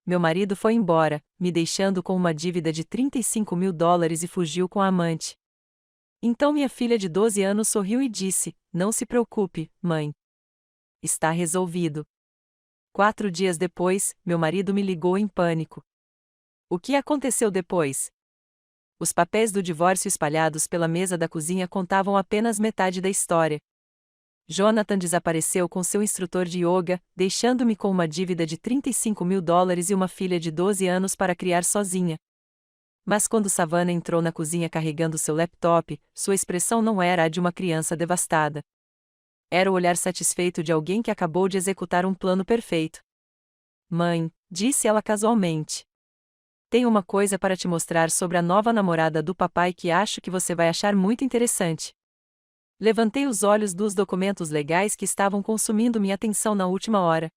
meu marido foi embora, me deixando com uma dívida de $35.000 e fugiu com a amante. Então minha filha de 12 anos sorriu e disse: "Não se preocupe, mãe. Está resolvido." 4 dias depois, meu marido me ligou em pânico. O que aconteceu depois? Os papéis do divórcio espalhados pela mesa da cozinha contavam apenas metade da história. Jonathan desapareceu com seu instrutor de yoga, deixando-me com uma dívida de $35.000 e uma filha de 12 anos para criar sozinha. Mas quando Savannah entrou na cozinha carregando seu laptop, sua expressão não era a de uma criança devastada. Era o olhar satisfeito de alguém que acabou de executar um plano perfeito. "Mãe", disse ela casualmente, "tenho uma coisa para te mostrar sobre a nova namorada do papai que acho que você vai achar muito interessante." Levantei os olhos dos documentos legais que estavam consumindo minha atenção na última hora.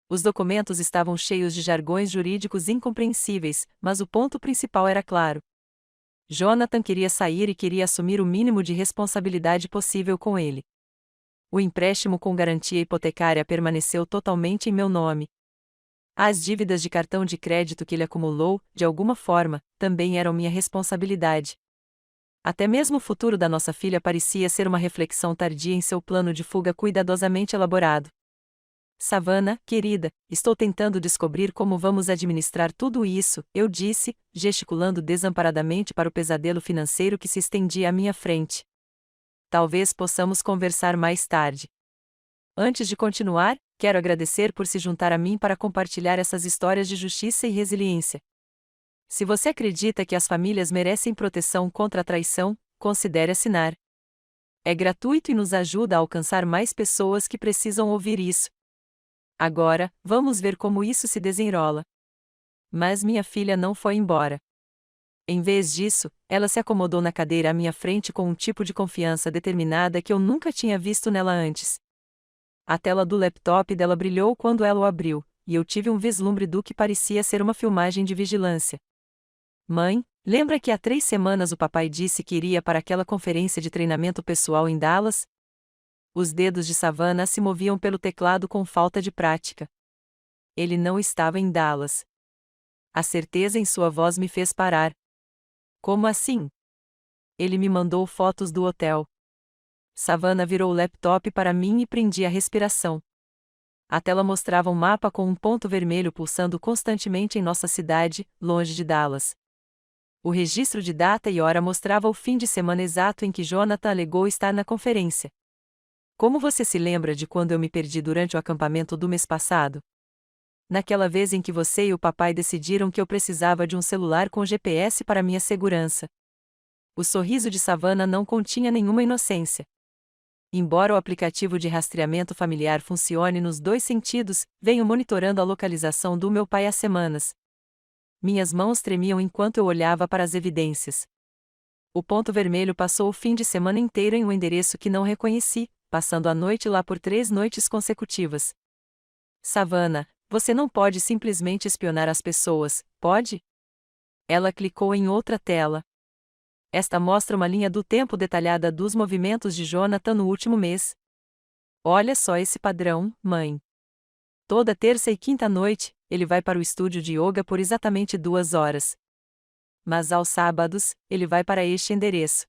Os documentos estavam cheios de jargões jurídicos incompreensíveis, mas o ponto principal era claro. Jonathan queria sair e queria assumir o mínimo de responsabilidade possível com ele. O empréstimo com garantia hipotecária permaneceu totalmente em meu nome. As dívidas de cartão de crédito que ele acumulou, de alguma forma, também eram minha responsabilidade. Até mesmo o futuro da nossa filha parecia ser uma reflexão tardia em seu plano de fuga cuidadosamente elaborado. "Savannah, querida, estou tentando descobrir como vamos administrar tudo isso", eu disse, gesticulando desamparadamente para o pesadelo financeiro que se estendia à minha frente. "Talvez possamos conversar mais tarde. Antes de continuar, quero agradecer por se juntar a mim para compartilhar essas histórias de justiça e resiliência. Se você acredita que as famílias merecem proteção contra a traição, considere assinar. É gratuito e nos ajuda a alcançar mais pessoas que precisam ouvir isso. Agora, vamos ver como isso se desenrola." Mas minha filha não foi embora. Em vez disso, ela se acomodou na cadeira à minha frente com um tipo de confiança determinada que eu nunca tinha visto nela antes. A tela do laptop dela brilhou quando ela o abriu, e eu tive um vislumbre do que parecia ser uma filmagem de vigilância. "Mãe, lembra que há 3 semanas o papai disse que iria para aquela conferência de treinamento pessoal em Dallas?" Os dedos de Savannah se moviam pelo teclado com falta de prática. Ele não estava em Dallas. A certeza em sua voz me fez parar. "Como assim?" "Ele me mandou fotos do hotel." Savannah virou o laptop para mim e prendi a respiração. A tela mostrava um mapa com um ponto vermelho pulsando constantemente em nossa cidade, longe de Dallas. O registro de data e hora mostrava o fim de semana exato em que Jonathan alegou estar na conferência. "Como você se lembra de quando eu me perdi durante o acampamento do mês passado? Naquela vez em que você e o papai decidiram que eu precisava de um celular com GPS para minha segurança." O sorriso de Savannah não continha nenhuma inocência. Embora o aplicativo de rastreamento familiar funcione nos 2 sentidos, venho monitorando a localização do meu pai há semanas. Minhas mãos tremiam enquanto eu olhava para as evidências. O ponto vermelho passou o fim de semana inteiro em um endereço que não reconheci, passando a noite lá por 3 noites consecutivas. "Savannah, você não pode simplesmente espionar as pessoas, pode?" Ela clicou em outra tela. Esta mostra uma linha do tempo detalhada dos movimentos de Jonathan no último mês. "Olha só esse padrão, mãe. Toda terça e quinta noite, ele vai para o estúdio de yoga por exatamente 2 horas. Mas aos sábados, ele vai para este endereço."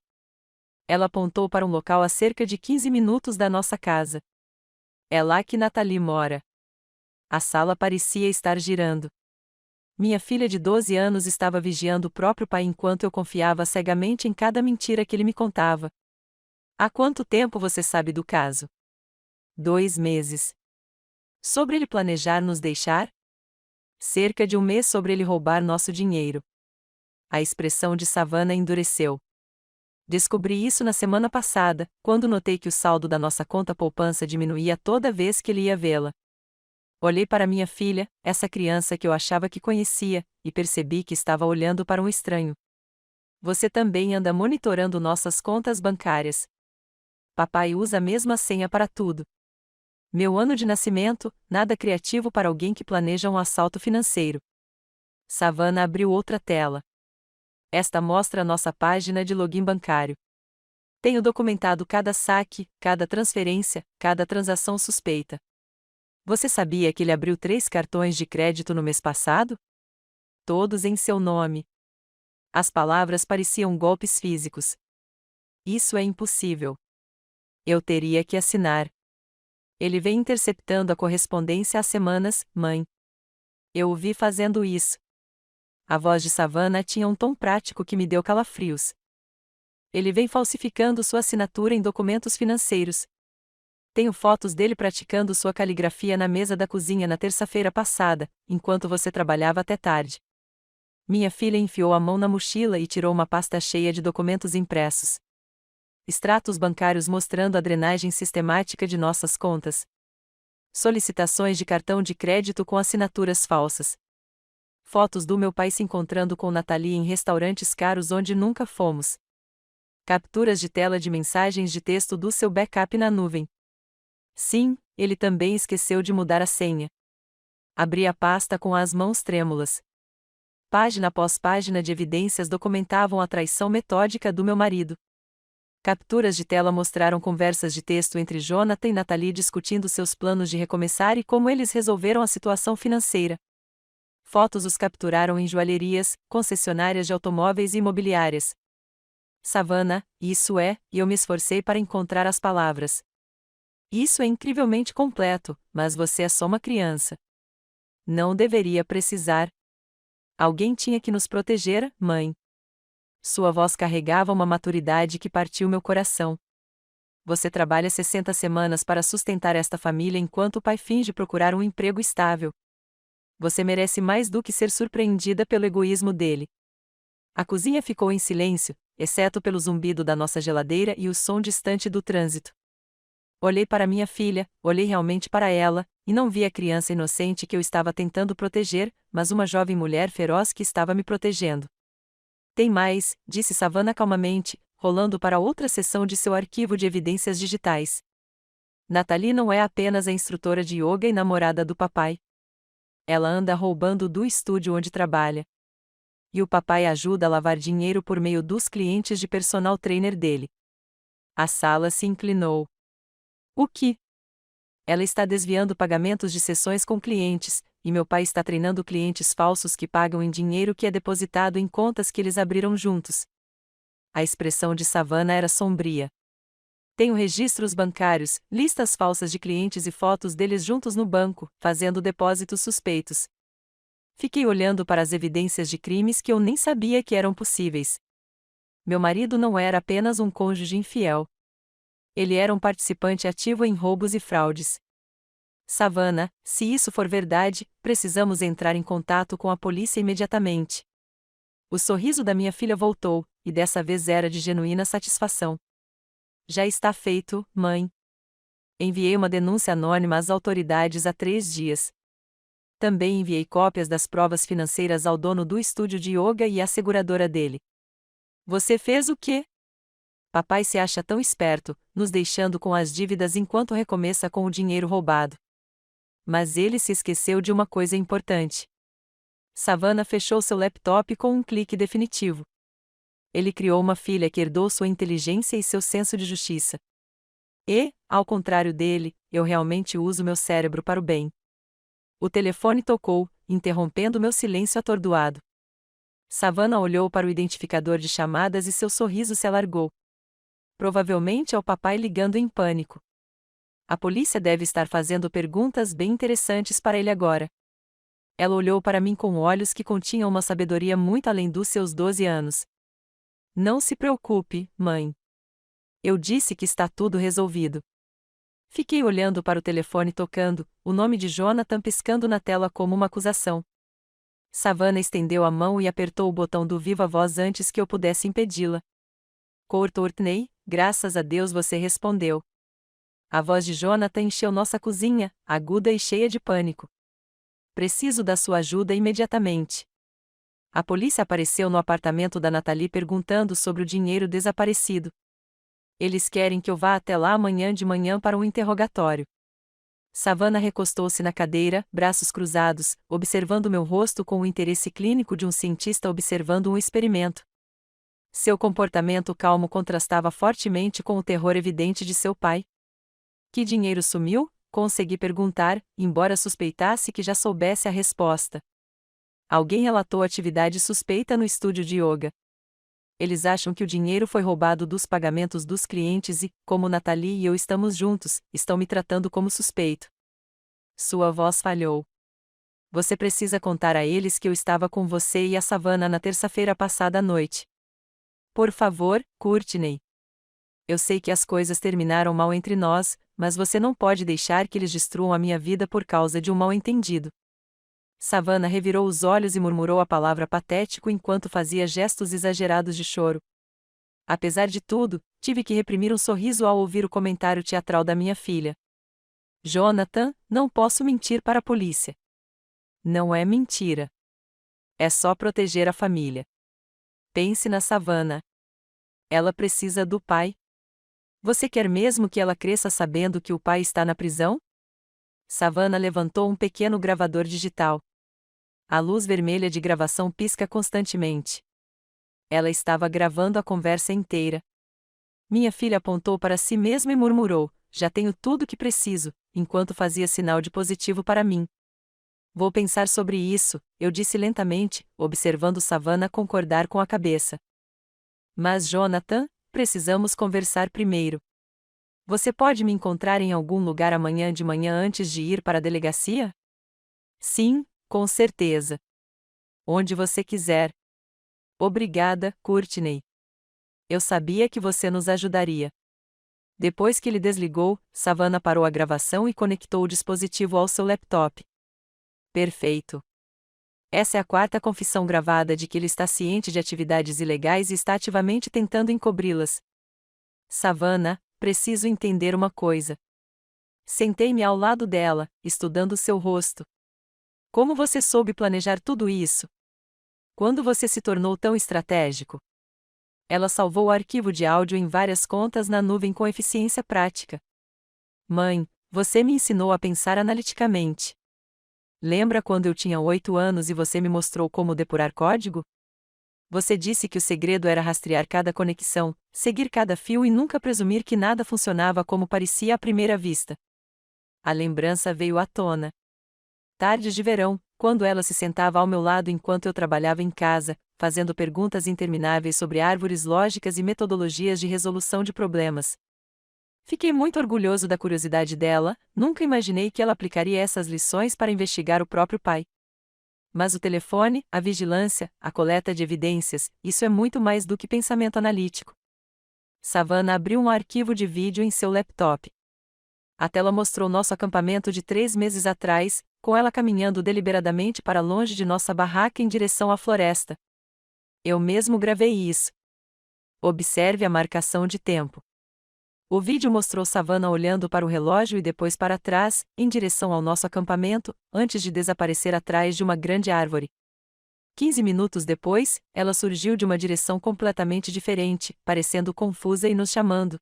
Ela apontou para um local a cerca de 15 minutos da nossa casa. "É lá que Natalie mora." A sala parecia estar girando. Minha filha de 12 anos estava vigiando o próprio pai enquanto eu confiava cegamente em cada mentira que ele me contava. "Há quanto tempo você sabe do caso?" 2 meses. "Sobre ele planejar nos deixar?" "Cerca de 1 mês sobre ele roubar nosso dinheiro." A expressão de Savannah endureceu. "Descobri isso na semana passada, quando notei que o saldo da nossa conta poupança diminuía toda vez que ele ia vê-la." Olhei para minha filha, essa criança que eu achava que conhecia, e percebi que estava olhando para um estranho. "Você também anda monitorando nossas contas bancárias." "Papai usa a mesma senha para tudo." Meu ano de nascimento, nada criativo para alguém que planeja um assalto financeiro. Savannah abriu outra tela. Esta mostra a nossa página de login bancário. Tenho documentado cada saque, cada transferência, cada transação suspeita. Você sabia que ele abriu 3 cartões de crédito no mês passado? Todos em seu nome. As palavras pareciam golpes físicos. Isso é impossível. Eu teria que assinar. Ele vem interceptando a correspondência há semanas, mãe. Eu o vi fazendo isso. A voz de Savannah tinha um tom prático que me deu calafrios. Ele vem falsificando sua assinatura em documentos financeiros. Tenho fotos dele praticando sua caligrafia na mesa da cozinha na terça-feira passada, enquanto você trabalhava até tarde. Minha filha enfiou a mão na mochila e tirou uma pasta cheia de documentos impressos. Extratos bancários mostrando a drenagem sistemática de nossas contas. Solicitações de cartão de crédito com assinaturas falsas. Fotos do meu pai se encontrando com Natalie em restaurantes caros onde nunca fomos. Capturas de tela de mensagens de texto do seu backup na nuvem. Sim, ele também esqueceu de mudar a senha. Abri a pasta com as mãos trêmulas. Página após página de evidências documentavam a traição metódica do meu marido. Capturas de tela mostraram conversas de texto entre Jonathan e Natalie discutindo seus planos de recomeçar e como eles resolveram a situação financeira. Fotos os capturaram em joalherias, concessionárias de automóveis e imobiliárias. Savannah, isso é, e eu me esforcei para encontrar as palavras. Isso é incrivelmente completo, mas você é só uma criança. Não deveria precisar. Alguém tinha que nos proteger, mãe. Sua voz carregava uma maturidade que partiu meu coração. Você trabalha 60 semanas para sustentar esta família enquanto o pai finge procurar um emprego estável. Você merece mais do que ser surpreendida pelo egoísmo dele. A cozinha ficou em silêncio, exceto pelo zumbido da nossa geladeira e o som distante do trânsito. Olhei para minha filha, olhei realmente para ela, e não vi a criança inocente que eu estava tentando proteger, mas uma jovem mulher feroz que estava me protegendo. Tem mais, disse Savannah calmamente, rolando para outra seção de seu arquivo de evidências digitais. Natalie não é apenas a instrutora de yoga e namorada do papai. Ela anda roubando do estúdio onde trabalha. E o papai ajuda a lavar dinheiro por meio dos clientes de personal trainer dele. A sala se inclinou. O que? Ela está desviando pagamentos de sessões com clientes, e meu pai está treinando clientes falsos que pagam em dinheiro que é depositado em contas que eles abriram juntos. A expressão de Savannah era sombria. Tenho registros bancários, listas falsas de clientes e fotos deles juntos no banco, fazendo depósitos suspeitos. Fiquei olhando para as evidências de crimes que eu nem sabia que eram possíveis. Meu marido não era apenas um cônjuge infiel. Ele era um participante ativo em roubos e fraudes. Savannah, se isso for verdade, precisamos entrar em contato com a polícia imediatamente. O sorriso da minha filha voltou, e dessa vez era de genuína satisfação. Já está feito, mãe. Enviei uma denúncia anônima às autoridades há 3 dias. Também enviei cópias das provas financeiras ao dono do estúdio de yoga e à seguradora dele. Você fez o quê? Papai se acha tão esperto, nos deixando com as dívidas enquanto recomeça com o dinheiro roubado. Mas ele se esqueceu de uma coisa importante. Savannah fechou seu laptop com um clique definitivo. Ele criou uma filha que herdou sua inteligência e seu senso de justiça. E, ao contrário dele, eu realmente uso meu cérebro para o bem. O telefone tocou, interrompendo meu silêncio atordoado. Savannah olhou para o identificador de chamadas e seu sorriso se alargou. Provavelmente é o papai ligando em pânico. A polícia deve estar fazendo perguntas bem interessantes para ele agora. Ela olhou para mim com olhos que continham uma sabedoria muito além dos seus 12 anos. Não se preocupe, mãe. Eu disse que está tudo resolvido. Fiquei olhando para o telefone tocando, o nome de Jonathan piscando na tela como uma acusação. Savannah estendeu a mão e apertou o botão do viva voz antes que eu pudesse impedi-la. Courtney, graças a Deus você respondeu. A voz de Jonathan encheu nossa cozinha, aguda e cheia de pânico. Preciso da sua ajuda imediatamente. A polícia apareceu no apartamento da Natalie perguntando sobre o dinheiro desaparecido. Eles querem que eu vá até lá amanhã de manhã para um interrogatório. Savannah recostou-se na cadeira, braços cruzados, observando meu rosto com o interesse clínico de um cientista observando um experimento. Seu comportamento calmo contrastava fortemente com o terror evidente de seu pai. Que dinheiro sumiu? consegui perguntar, embora suspeitasse que já soubesse a resposta. Alguém relatou atividade suspeita no estúdio de yoga. Eles acham que o dinheiro foi roubado dos pagamentos dos clientes e, como Natalie e eu estamos juntos, estão me tratando como suspeito. Sua voz falhou. Você precisa contar a eles que eu estava com você e a Savannah na terça-feira passada à noite. Por favor, Courtney. Eu sei que as coisas terminaram mal entre nós, mas você não pode deixar que eles destruam a minha vida por causa de um mal-entendido. Savannah revirou os olhos e murmurou a palavra patético enquanto fazia gestos exagerados de choro. Apesar de tudo, tive que reprimir um sorriso ao ouvir o comentário teatral da minha filha. Jonathan, não posso mentir para a polícia. Não é mentira. É só proteger a família. Pense na Savannah. Ela precisa do pai. Você quer mesmo que ela cresça sabendo que o pai está na prisão? Savannah levantou um pequeno gravador digital. A luz vermelha de gravação pisca constantemente. Ela estava gravando a conversa inteira. Minha filha apontou para si mesma e murmurou: já tenho tudo o que preciso, enquanto fazia sinal de positivo para mim. Vou pensar sobre isso, eu disse lentamente, observando Savannah concordar com a cabeça. Mas Jonathan, precisamos conversar primeiro. Você pode me encontrar em algum lugar amanhã de manhã antes de ir para a delegacia? Sim, com certeza. Onde você quiser. Obrigada, Courtney. Eu sabia que você nos ajudaria. Depois que ele desligou, Savannah parou a gravação e conectou o dispositivo ao seu laptop. Perfeito. Essa é a quarta confissão gravada de que ele está ciente de atividades ilegais e está ativamente tentando encobri-las. Savannah, preciso entender uma coisa. Sentei-me ao lado dela, estudando seu rosto. Como você soube planejar tudo isso? Quando você se tornou tão estratégico? Ela salvou o arquivo de áudio em várias contas na nuvem com eficiência prática. Mãe, você me ensinou a pensar analiticamente. Lembra quando eu tinha 8 anos e você me mostrou como depurar código? Você disse que o segredo era rastrear cada conexão, seguir cada fio e nunca presumir que nada funcionava como parecia à primeira vista. A lembrança veio à tona. Tardes de verão, quando ela se sentava ao meu lado enquanto eu trabalhava em casa, fazendo perguntas intermináveis sobre árvores lógicas e metodologias de resolução de problemas. Fiquei muito orgulhoso da curiosidade dela, nunca imaginei que ela aplicaria essas lições para investigar o próprio pai. Mas o telefone, a vigilância, a coleta de evidências, isso é muito mais do que pensamento analítico. Savannah abriu um arquivo de vídeo em seu laptop. A tela mostrou nosso acampamento de 3 meses atrás, com ela caminhando deliberadamente para longe de nossa barraca em direção à floresta. Eu mesmo gravei isso. Observe a marcação de tempo. O vídeo mostrou Savannah olhando para o relógio e depois para trás, em direção ao nosso acampamento, antes de desaparecer atrás de uma grande árvore. 15 minutos depois, ela surgiu de uma direção completamente diferente, parecendo confusa e nos chamando.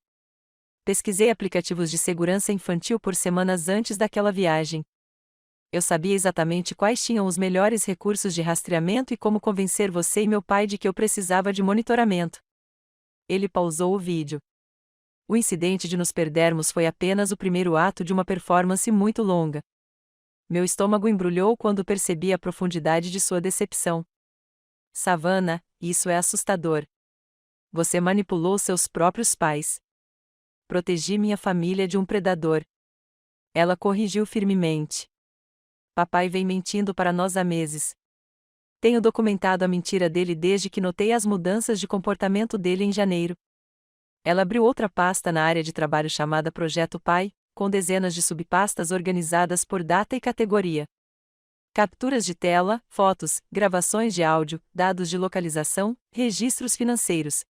Pesquisei aplicativos de segurança infantil por semanas antes daquela viagem. Eu sabia exatamente quais tinham os melhores recursos de rastreamento e como convencer você e meu pai de que eu precisava de monitoramento. Ele pausou o vídeo. O incidente de nos perdermos foi apenas o primeiro ato de uma performance muito longa. Meu estômago embrulhou quando percebi a profundidade de sua decepção. Savannah, isso é assustador. Você manipulou seus próprios pais. Protegi minha família de um predador. Ela corrigiu firmemente. Papai vem mentindo para nós há meses. Tenho documentado a mentira dele desde que notei as mudanças de comportamento dele em janeiro. Ela abriu outra pasta na área de trabalho chamada Projeto Pai, com dezenas de subpastas organizadas por data e categoria. Capturas de tela, fotos, gravações de áudio, dados de localização, registros financeiros.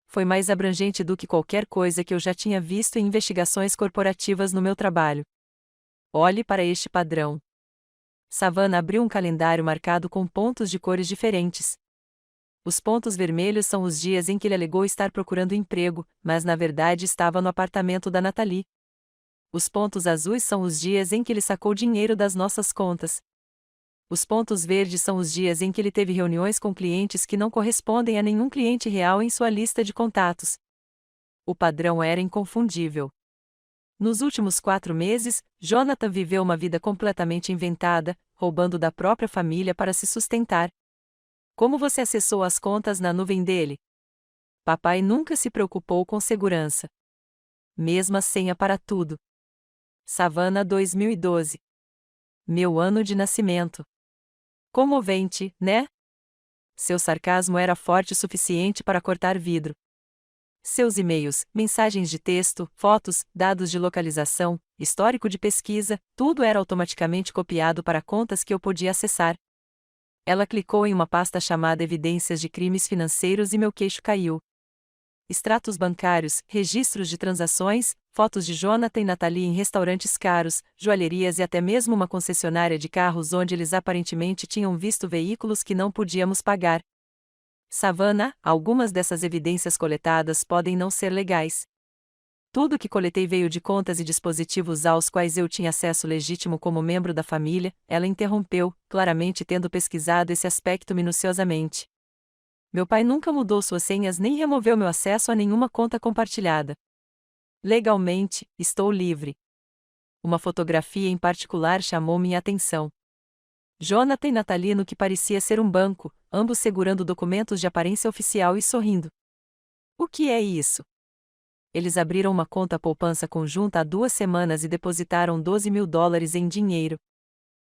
Foi mais abrangente do que qualquer coisa que eu já tinha visto em investigações corporativas no meu trabalho. Olhe para este padrão. Savannah abriu um calendário marcado com pontos de cores diferentes. Os pontos vermelhos são os dias em que ele alegou estar procurando emprego, mas na verdade estava no apartamento da Natalie. Os pontos azuis são os dias em que ele sacou dinheiro das nossas contas. Os pontos verdes são os dias em que ele teve reuniões com clientes que não correspondem a nenhum cliente real em sua lista de contatos. O padrão era inconfundível. Nos últimos 4 meses, Jonathan viveu uma vida completamente inventada, roubando da própria família para se sustentar. Como você acessou as contas na nuvem dele? Papai nunca se preocupou com segurança. Mesma senha para tudo. Savannah 2012. Meu ano de nascimento. Comovente, né? Seu sarcasmo era forte o suficiente para cortar vidro. Seus e-mails, mensagens de texto, fotos, dados de localização, histórico de pesquisa, tudo era automaticamente copiado para contas que eu podia acessar. Ela clicou em uma pasta chamada Evidências de Crimes Financeiros e meu queixo caiu. Extratos bancários, registros de transações, fotos de Jonathan e Natalie em restaurantes caros, joalherias e até mesmo uma concessionária de carros onde eles aparentemente tinham visto veículos que não podíamos pagar. Savannah, algumas dessas evidências coletadas podem não ser legais. Tudo que coletei veio de contas e dispositivos aos quais eu tinha acesso legítimo como membro da família, ela interrompeu, claramente tendo pesquisado esse aspecto minuciosamente. Meu pai nunca mudou suas senhas nem removeu meu acesso a nenhuma conta compartilhada. Legalmente, estou livre. Uma fotografia em particular chamou minha atenção. Jonathan e Natalie no que parecia ser um banco, ambos segurando documentos de aparência oficial e sorrindo. O que é isso? Eles abriram uma conta poupança conjunta há 2 semanas e depositaram $12.000 em dinheiro.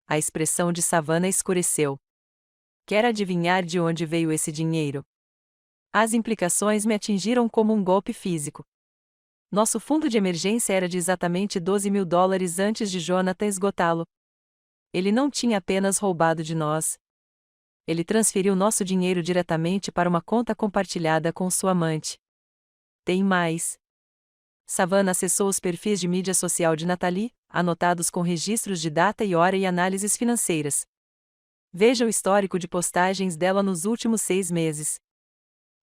A expressão de Savannah escureceu. Quer adivinhar de onde veio esse dinheiro? As implicações me atingiram como um golpe físico. Nosso fundo de emergência era de exatamente $12.000 antes de Jonathan esgotá-lo. Ele não tinha apenas roubado de nós. Ele transferiu nosso dinheiro diretamente para uma conta compartilhada com sua amante. Tem mais. Savannah acessou os perfis de mídia social de Natalie, anotados com registros de data e hora e análises financeiras. Veja o histórico de postagens dela nos últimos 6 meses.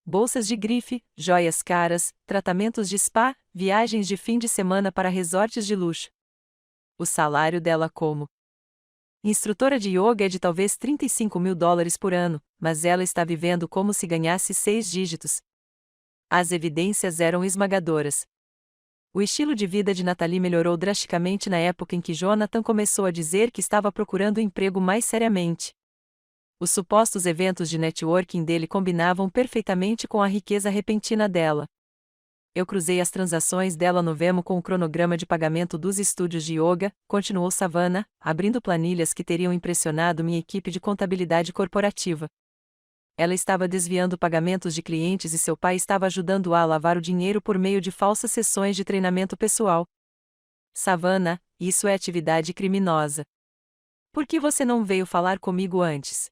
Bolsas de grife, joias caras, tratamentos de spa, viagens de fim de semana para resorts de luxo. O salário dela como instrutora de yoga é de talvez $35.000 por ano, mas ela está vivendo como se ganhasse 6 dígitos. As evidências eram esmagadoras. O estilo de vida de Natalie melhorou drasticamente na época em que Jonathan começou a dizer que estava procurando emprego mais seriamente. Os supostos eventos de networking dele combinavam perfeitamente com a riqueza repentina dela. Eu cruzei as transações dela no Venmo com o cronograma de pagamento dos estúdios de yoga, continuou Savannah, abrindo planilhas que teriam impressionado minha equipe de contabilidade corporativa. Ela estava desviando pagamentos de clientes e seu pai estava ajudando-a a lavar o dinheiro por meio de falsas sessões de treinamento pessoal. Savannah, isso é atividade criminosa. Por que você não veio falar comigo antes?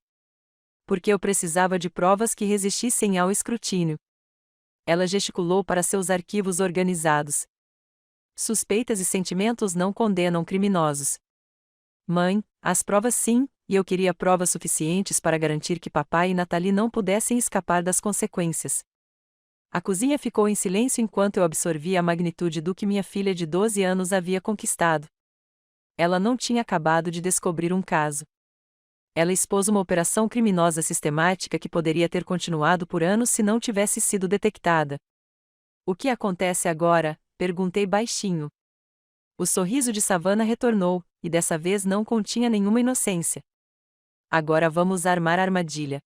Porque eu precisava de provas que resistissem ao escrutínio. Ela gesticulou para seus arquivos organizados. Suspeitas e sentimentos não condenam criminosos. Mãe, as provas sim, e eu queria provas suficientes para garantir que papai e Natalie não pudessem escapar das consequências. A cozinha ficou em silêncio enquanto eu absorvia a magnitude do que minha filha de 12 anos havia conquistado. Ela não tinha acabado de descobrir um caso. Ela expôs uma operação criminosa sistemática que poderia ter continuado por anos se não tivesse sido detectada. O que acontece agora? Perguntei baixinho. O sorriso de Savannah retornou, e dessa vez não continha nenhuma inocência. Agora vamos armar a armadilha.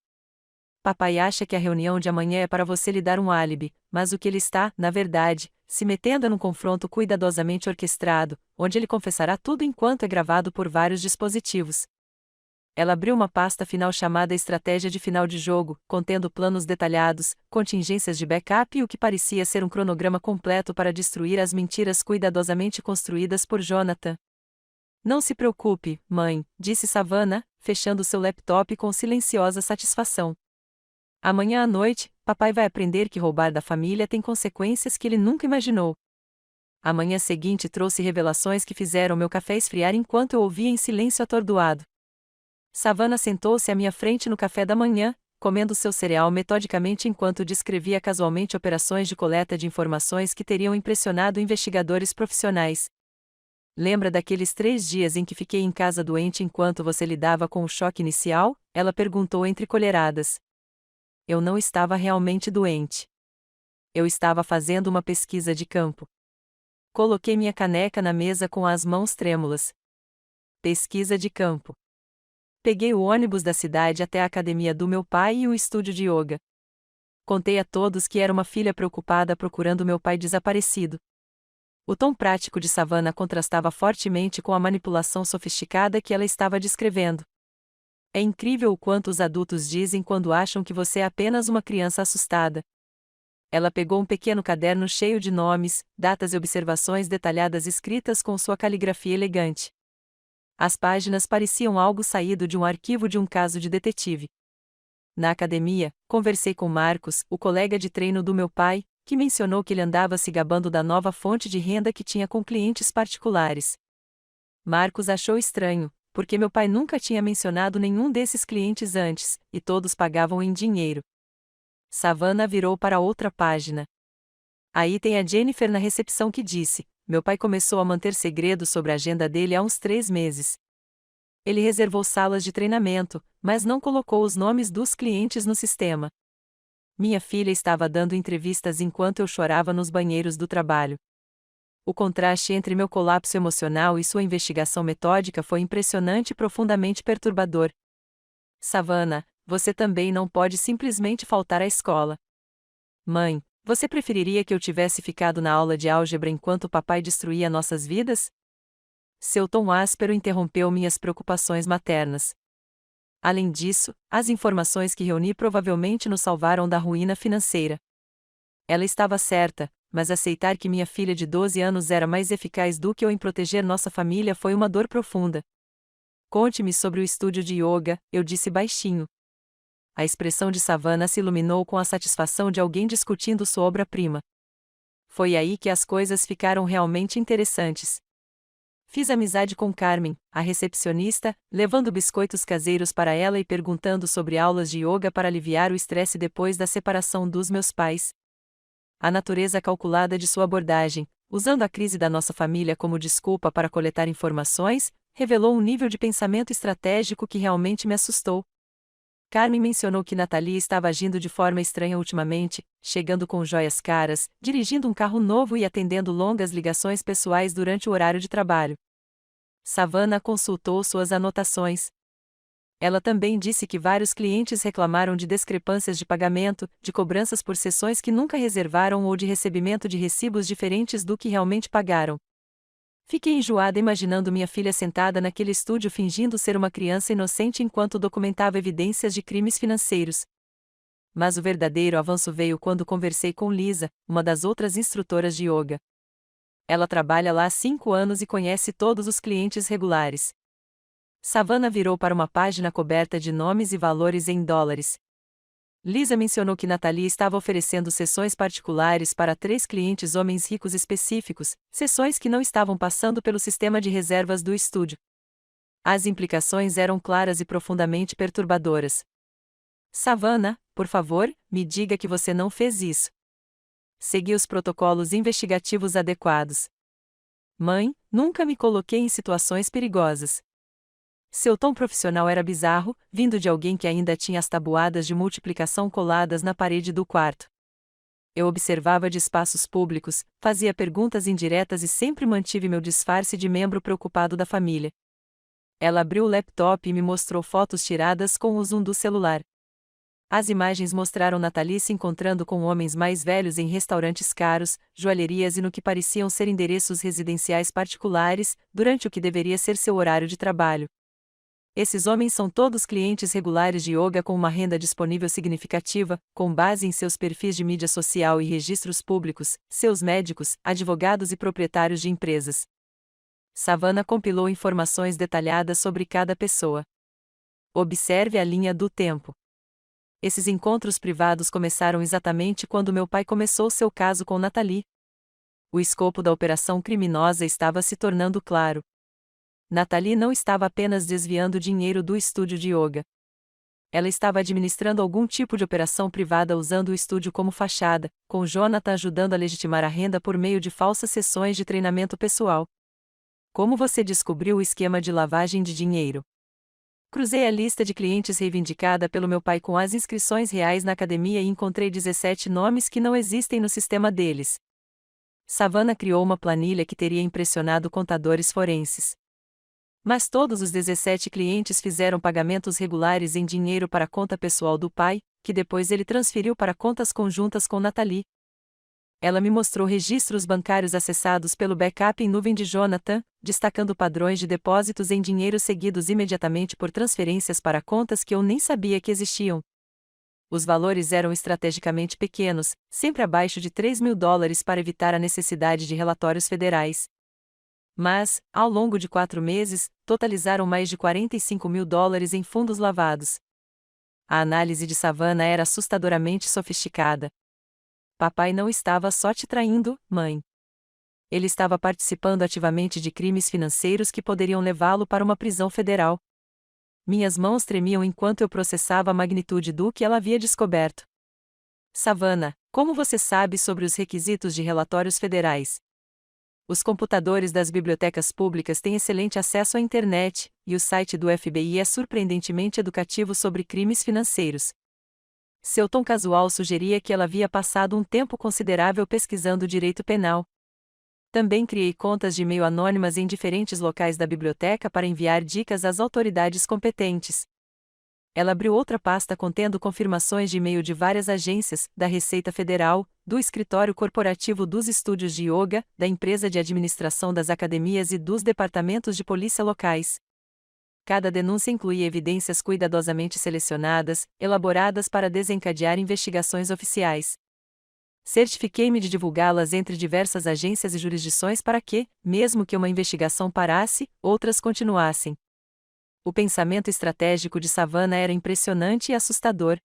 Papai acha que a reunião de amanhã é para você lhe dar um álibi, mas o que ele está, na verdade, se metendo num confronto cuidadosamente orquestrado, onde ele confessará tudo enquanto é gravado por vários dispositivos. Ela abriu uma pasta final chamada Estratégia de Final de Jogo, contendo planos detalhados, contingências de backup e o que parecia ser um cronograma completo para destruir as mentiras cuidadosamente construídas por Jonathan. Não se preocupe, mãe, disse Savannah, fechando seu laptop com silenciosa satisfação. Amanhã à noite, papai vai aprender que roubar da família tem consequências que ele nunca imaginou. A manhã seguinte trouxe revelações que fizeram meu café esfriar enquanto eu ouvia em silêncio atordoado. Savannah sentou-se à minha frente no café da manhã, comendo seu cereal metodicamente enquanto descrevia casualmente operações de coleta de informações que teriam impressionado investigadores profissionais. Lembra daqueles 3 dias em que fiquei em casa doente enquanto você lidava com o choque inicial? Ela perguntou entre colheradas. Eu não estava realmente doente. Eu estava fazendo uma pesquisa de campo. Coloquei minha caneca na mesa com as mãos trêmulas. Pesquisa de campo. Peguei o ônibus da cidade até a academia do meu pai e o estúdio de yoga. Contei a todos que era uma filha preocupada procurando meu pai desaparecido. O tom prático de Savannah contrastava fortemente com a manipulação sofisticada que ela estava descrevendo. É incrível o quanto os adultos dizem quando acham que você é apenas uma criança assustada. Ela pegou um pequeno caderno cheio de nomes, datas e observações detalhadas escritas com sua caligrafia elegante. As páginas pareciam algo saído de um arquivo de um caso de detetive. Na academia, conversei com Marcos, o colega de treino do meu pai, que mencionou que ele andava se gabando da nova fonte de renda que tinha com clientes particulares. Marcos achou estranho, porque meu pai nunca tinha mencionado nenhum desses clientes antes, e todos pagavam em dinheiro. Savannah virou para outra página. Aí tem a Jennifer na recepção que disse: meu pai começou a manter segredo sobre a agenda dele há uns 3 meses. Ele reservou salas de treinamento, mas não colocou os nomes dos clientes no sistema. Minha filha estava dando entrevistas enquanto eu chorava nos banheiros do trabalho. O contraste entre meu colapso emocional e sua investigação metódica foi impressionante e profundamente perturbador. Savannah, você também não pode simplesmente faltar à escola. Mãe, você preferiria que eu tivesse ficado na aula de álgebra enquanto papai destruía nossas vidas? Seu tom áspero interrompeu minhas preocupações maternas. Além disso, as informações que reuni provavelmente nos salvaram da ruína financeira. Ela estava certa, mas aceitar que minha filha de 12 anos era mais eficaz do que eu em proteger nossa família foi uma dor profunda. Conte-me sobre o estúdio de yoga, eu disse baixinho. A expressão de Savannah se iluminou com a satisfação de alguém discutindo sua obra-prima. Foi aí que as coisas ficaram realmente interessantes. Fiz amizade com Carmen, a recepcionista, levando biscoitos caseiros para ela e perguntando sobre aulas de yoga para aliviar o estresse depois da separação dos meus pais. A natureza calculada de sua abordagem, usando a crise da nossa família como desculpa para coletar informações, revelou um nível de pensamento estratégico que realmente me assustou. Carmen mencionou que Nathalie estava agindo de forma estranha ultimamente, chegando com joias caras, dirigindo um carro novo e atendendo longas ligações pessoais durante o horário de trabalho. Savannah consultou suas anotações. Ela também disse que vários clientes reclamaram de discrepâncias de pagamento, de cobranças por sessões que nunca reservaram ou de recebimento de recibos diferentes do que realmente pagaram. Fiquei enjoada imaginando minha filha sentada naquele estúdio fingindo ser uma criança inocente enquanto documentava evidências de crimes financeiros. Mas o verdadeiro avanço veio quando conversei com Lisa, uma das outras instrutoras de yoga. Ela trabalha lá há 5 anos e conhece todos os clientes regulares. Savannah virou para uma página coberta de nomes e valores em dólares. Lisa mencionou que Nathalie estava oferecendo sessões particulares para 3 clientes homens ricos específicos, sessões que não estavam passando pelo sistema de reservas do estúdio. As implicações eram claras e profundamente perturbadoras. Savannah, por favor, me diga que você não fez isso. Segui os protocolos investigativos adequados. Mãe, nunca me coloquei em situações perigosas. Seu tom profissional era bizarro, vindo de alguém que ainda tinha as tabuadas de multiplicação coladas na parede do quarto. Eu observava de espaços públicos, fazia perguntas indiretas e sempre mantive meu disfarce de membro preocupado da família. Ela abriu o laptop e me mostrou fotos tiradas com o zoom do celular. As imagens mostraram Nathalie se encontrando com homens mais velhos em restaurantes caros, joalherias e no que pareciam ser endereços residenciais particulares, durante o que deveria ser seu horário de trabalho. Esses homens são todos clientes regulares de yoga com uma renda disponível significativa, com base em seus perfis de mídia social e registros públicos, seus médicos, advogados e proprietários de empresas. Savannah compilou informações detalhadas sobre cada pessoa. Observe a linha do tempo. Esses encontros privados começaram exatamente quando meu pai começou seu caso com Nathalie. O escopo da operação criminosa estava se tornando claro. Nathalie não estava apenas desviando dinheiro do estúdio de yoga. Ela estava administrando algum tipo de operação privada usando o estúdio como fachada, com Jonathan ajudando a legitimar a renda por meio de falsas sessões de treinamento pessoal. Como você descobriu o esquema de lavagem de dinheiro? Cruzei a lista de clientes reivindicada pelo meu pai com as inscrições reais na academia e encontrei 17 nomes que não existem no sistema deles. Savannah criou uma planilha que teria impressionado contadores forenses. Mas todos os 17 clientes fizeram pagamentos regulares em dinheiro para a conta pessoal do pai, que depois ele transferiu para contas conjuntas com Natalie. Ela me mostrou registros bancários acessados pelo backup em nuvem de Jonathan, destacando padrões de depósitos em dinheiro seguidos imediatamente por transferências para contas que eu nem sabia que existiam. Os valores eram estrategicamente pequenos, sempre abaixo de $3.000 para evitar a necessidade de relatórios federais. Mas, ao longo de 4 meses, totalizaram mais de $45.000 em fundos lavados. A análise de Savannah era assustadoramente sofisticada. Papai não estava só te traindo, mãe. Ele estava participando ativamente de crimes financeiros que poderiam levá-lo para uma prisão federal. Minhas mãos tremiam enquanto eu processava a magnitude do que ela havia descoberto. Savannah, como você sabe sobre os requisitos de relatórios federais? Os computadores das bibliotecas públicas têm excelente acesso à internet, e o site do FBI é surpreendentemente educativo sobre crimes financeiros. Seu tom casual sugeria que ela havia passado um tempo considerável pesquisando direito penal. Também criei contas de e-mail anônimas em diferentes locais da biblioteca para enviar dicas às autoridades competentes. Ela abriu outra pasta contendo confirmações de e-mail de várias agências, da Receita Federal, do Escritório Corporativo dos Estúdios de Yoga, da Empresa de Administração das Academias e dos departamentos de polícia locais. Cada denúncia incluía evidências cuidadosamente selecionadas, elaboradas para desencadear investigações oficiais. Certifiquei-me de divulgá-las entre diversas agências e jurisdições para que, mesmo que uma investigação parasse, outras continuassem. O pensamento estratégico de Savannah era impressionante e assustador.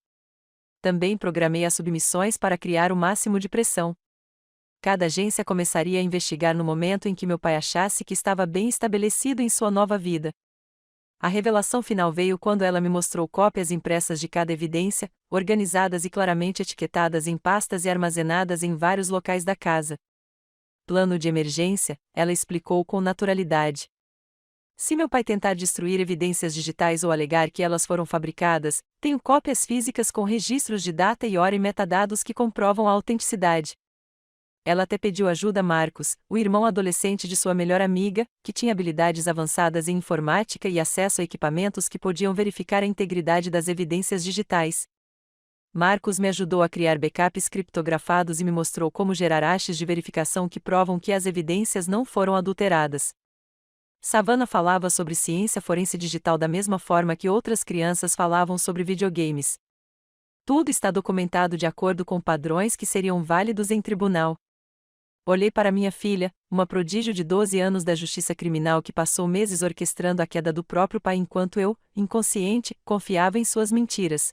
Também programei as submissões para criar o máximo de pressão. Cada agência começaria a investigar no momento em que meu pai achasse que estava bem estabelecido em sua nova vida. A revelação final veio quando ela me mostrou cópias impressas de cada evidência, organizadas e claramente etiquetadas em pastas e armazenadas em vários locais da casa. Plano de emergência, ela explicou com naturalidade. Se meu pai tentar destruir evidências digitais ou alegar que elas foram fabricadas, tenho cópias físicas com registros de data e hora e metadados que comprovam a autenticidade. Ela até pediu ajuda a Marcos, o irmão adolescente de sua melhor amiga, que tinha habilidades avançadas em informática e acesso a equipamentos que podiam verificar a integridade das evidências digitais. Marcos me ajudou a criar backups criptografados e me mostrou como gerar hashes de verificação que provam que as evidências não foram adulteradas. Savannah falava sobre ciência forense digital da mesma forma que outras crianças falavam sobre videogames. Tudo está documentado de acordo com padrões que seriam válidos em tribunal. Olhei para minha filha, uma prodígio de 12 anos da justiça criminal que passou meses orquestrando a queda do próprio pai enquanto eu, inconsciente, confiava em suas mentiras.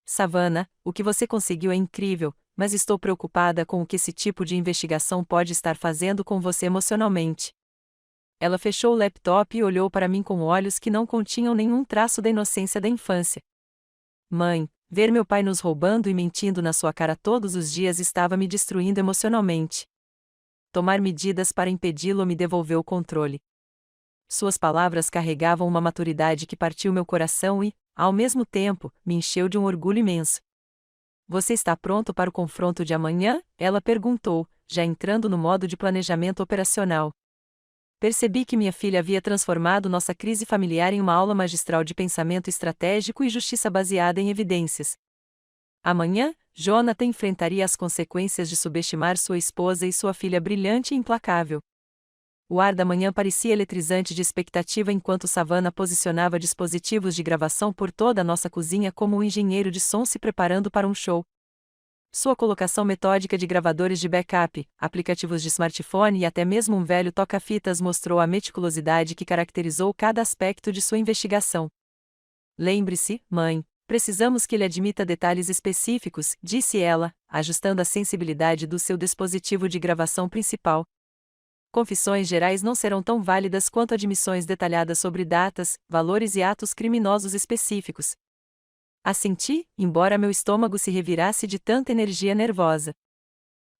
Savannah, o que você conseguiu é incrível, mas estou preocupada com o que esse tipo de investigação pode estar fazendo com você emocionalmente. Ela fechou o laptop e olhou para mim com olhos que não continham nenhum traço da inocência da infância. Mãe, ver meu pai nos roubando e mentindo na sua cara todos os dias estava me destruindo emocionalmente. Tomar medidas para impedi-lo me devolveu o controle. Suas palavras carregavam uma maturidade que partiu meu coração e, ao mesmo tempo, me encheu de um orgulho imenso. Você está pronto para o confronto de amanhã? Ela perguntou, já entrando no modo de planejamento operacional. Percebi que minha filha havia transformado nossa crise familiar em uma aula magistral de pensamento estratégico e justiça baseada em evidências. Amanhã, Jonathan enfrentaria as consequências de subestimar sua esposa e sua filha brilhante e implacável. O ar da manhã parecia eletrizante de expectativa enquanto Savannah posicionava dispositivos de gravação por toda a nossa cozinha como um engenheiro de som se preparando para um show. Sua colocação metódica de gravadores de backup, aplicativos de smartphone e até mesmo um velho toca-fitas mostrou a meticulosidade que caracterizou cada aspecto de sua investigação. Lembre-se, mãe, precisamos que ele admita detalhes específicos, disse ela, ajustando a sensibilidade do seu dispositivo de gravação principal. Confissões gerais não serão tão válidas quanto admissões detalhadas sobre datas, valores e atos criminosos específicos. Assenti, embora meu estômago se revirasse de tanta energia nervosa.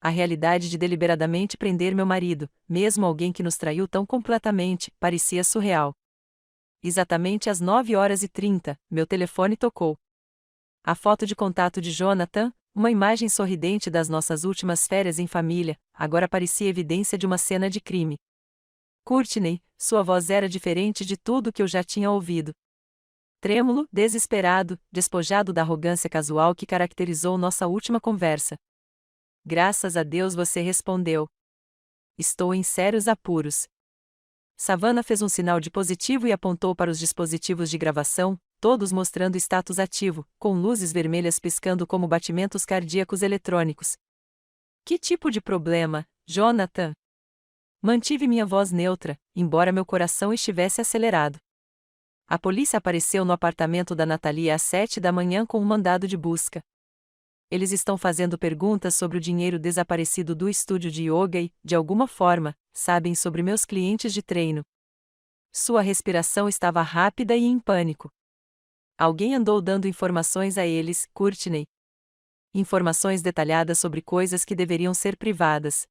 A realidade de deliberadamente prender meu marido, mesmo alguém que nos traiu tão completamente, parecia surreal. Exatamente às 9h30, meu telefone tocou. A foto de contato de Jonathan, uma imagem sorridente das nossas últimas férias em família, agora parecia evidência de uma cena de crime. Courtney, sua voz era diferente de tudo que eu já tinha ouvido. Trêmulo, desesperado, despojado da arrogância casual que caracterizou nossa última conversa. Graças a Deus você respondeu. Estou em sérios apuros. Savannah fez um sinal de positivo e apontou para os dispositivos de gravação, todos mostrando status ativo, com luzes vermelhas piscando como batimentos cardíacos eletrônicos. Que tipo de problema, Jonathan? Mantive minha voz neutra, embora meu coração estivesse acelerado. A polícia apareceu no apartamento da Natalie às 7 da manhã com um mandado de busca. Eles estão fazendo perguntas sobre o dinheiro desaparecido do estúdio de yoga e, de alguma forma, sabem sobre meus clientes de treino. Sua respiração estava rápida e em pânico. Alguém andou dando informações a eles, Courtney. Informações detalhadas sobre coisas que deveriam ser privadas.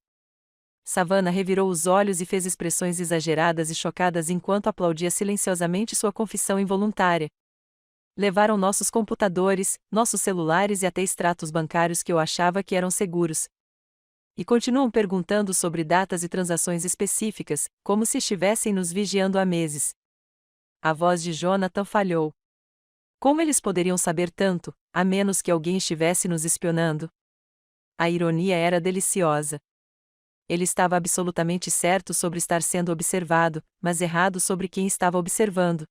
Savannah revirou os olhos e fez expressões exageradas e chocadas enquanto aplaudia silenciosamente sua confissão involuntária. Levaram nossos computadores, nossos celulares e até extratos bancários que eu achava que eram seguros. E continuam perguntando sobre datas e transações específicas, como se estivessem nos vigiando há meses. A voz de Jonathan falhou. Como eles poderiam saber tanto, a menos que alguém estivesse nos espionando? A ironia era deliciosa. Ele estava absolutamente certo sobre estar sendo observado, mas errado sobre quem estava observando.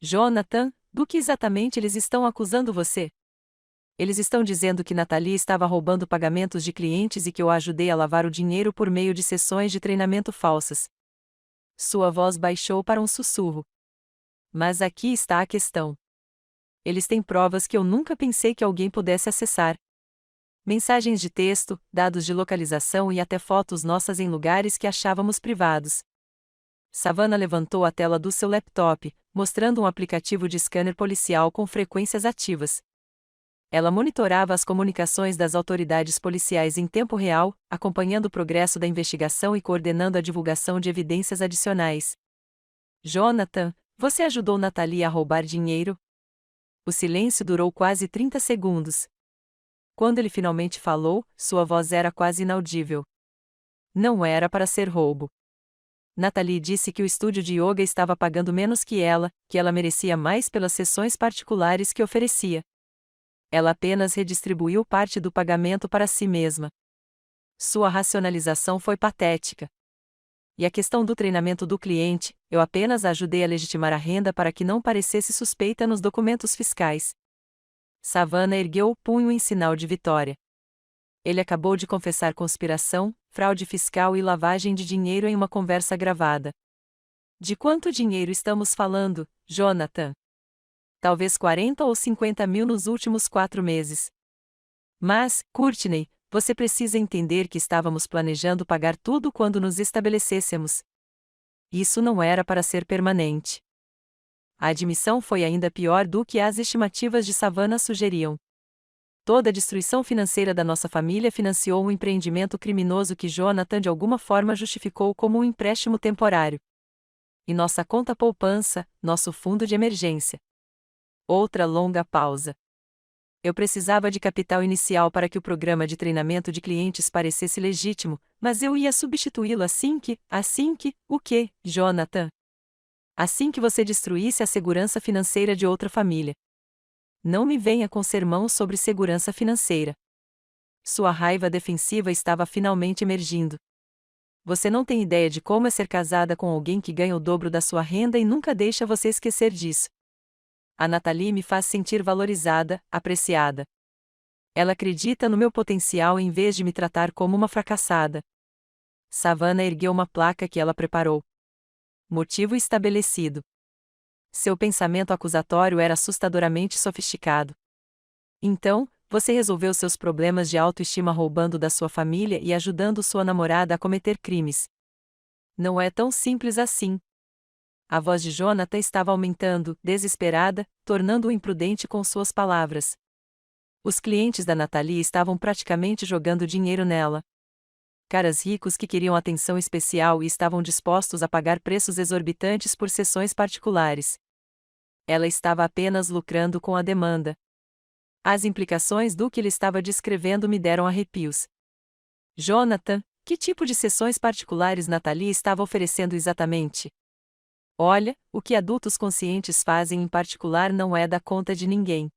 Jonathan, do que exatamente eles estão acusando você? Eles estão dizendo que Natalie estava roubando pagamentos de clientes e que eu a ajudei a lavar o dinheiro por meio de sessões de treinamento falsas. Sua voz baixou para um sussurro. Mas aqui está a questão. Eles têm provas que eu nunca pensei que alguém pudesse acessar. Mensagens de texto, dados de localização e até fotos nossas em lugares que achávamos privados. Savannah levantou a tela do seu laptop, mostrando um aplicativo de scanner policial com frequências ativas. Ela monitorava as comunicações das autoridades policiais em tempo real, acompanhando o progresso da investigação e coordenando a divulgação de evidências adicionais. Jonathan, você ajudou Natalie a roubar dinheiro? O silêncio durou quase 30 segundos. Quando ele finalmente falou, sua voz era quase inaudível. Não era para ser roubo. Natalie disse que o estúdio de yoga estava pagando menos que ela merecia mais pelas sessões particulares que oferecia. Ela apenas redistribuiu parte do pagamento para si mesma. Sua racionalização foi patética. E a questão do treinamento do cliente, eu apenas a ajudei a legitimar a renda para que não parecesse suspeita nos documentos fiscais. Savannah ergueu o punho em sinal de vitória. Ele acabou de confessar conspiração, fraude fiscal e lavagem de dinheiro em uma conversa gravada. De quanto dinheiro estamos falando, Jonathan? Talvez 40 ou 50 mil nos últimos 4 meses. Mas, Courtney, você precisa entender que estávamos planejando pagar tudo quando nos estabelecêssemos. Isso não era para ser permanente. A admissão foi ainda pior do que as estimativas de Savannah sugeriam. Toda a destruição financeira da nossa família financiou um empreendimento criminoso que Jonathan de alguma forma justificou como um empréstimo temporário. E nossa conta poupança, nosso fundo de emergência. Outra longa pausa. Eu precisava de capital inicial para que o programa de treinamento de clientes parecesse legítimo, mas eu ia substituí-lo o quê, Jonathan? Assim que você destruísse a segurança financeira de outra família. Não me venha com sermão sobre segurança financeira. Sua raiva defensiva estava finalmente emergindo. Você não tem ideia de como é ser casada com alguém que ganha o dobro da sua renda e nunca deixa você esquecer disso. A Natalie me faz sentir valorizada, apreciada. Ela acredita no meu potencial em vez de me tratar como uma fracassada. Savannah ergueu uma placa que ela preparou. Motivo estabelecido. Seu pensamento acusatório era assustadoramente sofisticado. Então, você resolveu seus problemas de autoestima roubando da sua família e ajudando sua namorada a cometer crimes. Não é tão simples assim. A voz de Jonathan estava aumentando, desesperada, tornando-o imprudente com suas palavras. Os clientes da Natalie estavam praticamente jogando dinheiro nela. Caras ricos que queriam atenção especial e estavam dispostos a pagar preços exorbitantes por sessões particulares. Ela estava apenas lucrando com a demanda. As implicações do que ele estava descrevendo me deram arrepios. Jonathan, que tipo de sessões particulares Natalie estava oferecendo exatamente? Olha, o que adultos conscientes fazem em particular não é da conta de ninguém.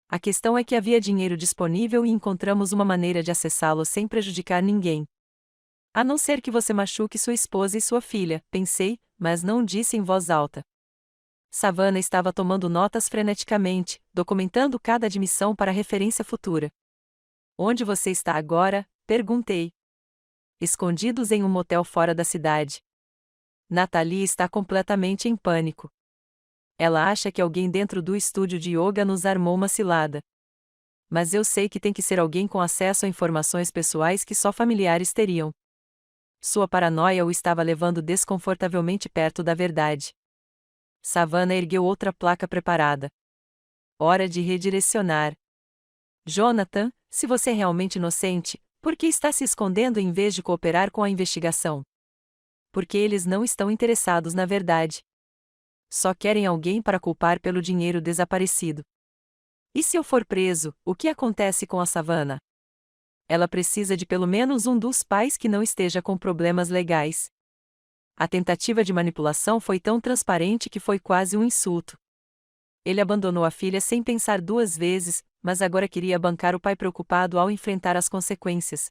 A questão é que havia dinheiro disponível e encontramos uma maneira de acessá-lo sem prejudicar ninguém. A não ser que você machuque sua esposa e sua filha, pensei, mas não disse em voz alta. Savannah estava tomando notas freneticamente, documentando cada admissão para referência futura. Onde você está agora? Perguntei. Escondidos em um motel fora da cidade. Natalie está completamente em pânico. Ela acha que alguém dentro do estúdio de yoga nos armou uma cilada. Mas eu sei que tem que ser alguém com acesso a informações pessoais que só familiares teriam. Sua paranoia o estava levando desconfortavelmente perto da verdade. Savannah ergueu outra placa preparada. Hora de redirecionar. Jonathan, se você é realmente inocente, por que está se escondendo em vez de cooperar com a investigação? Porque eles não estão interessados na verdade. Só querem alguém para culpar pelo dinheiro desaparecido. E se eu for preso, o que acontece com a Savannah? Ela precisa de pelo menos um dos pais que não esteja com problemas legais. A tentativa de manipulação foi tão transparente que foi quase um insulto. Ele abandonou a filha sem pensar duas vezes, mas agora queria bancar o pai preocupado ao enfrentar as consequências.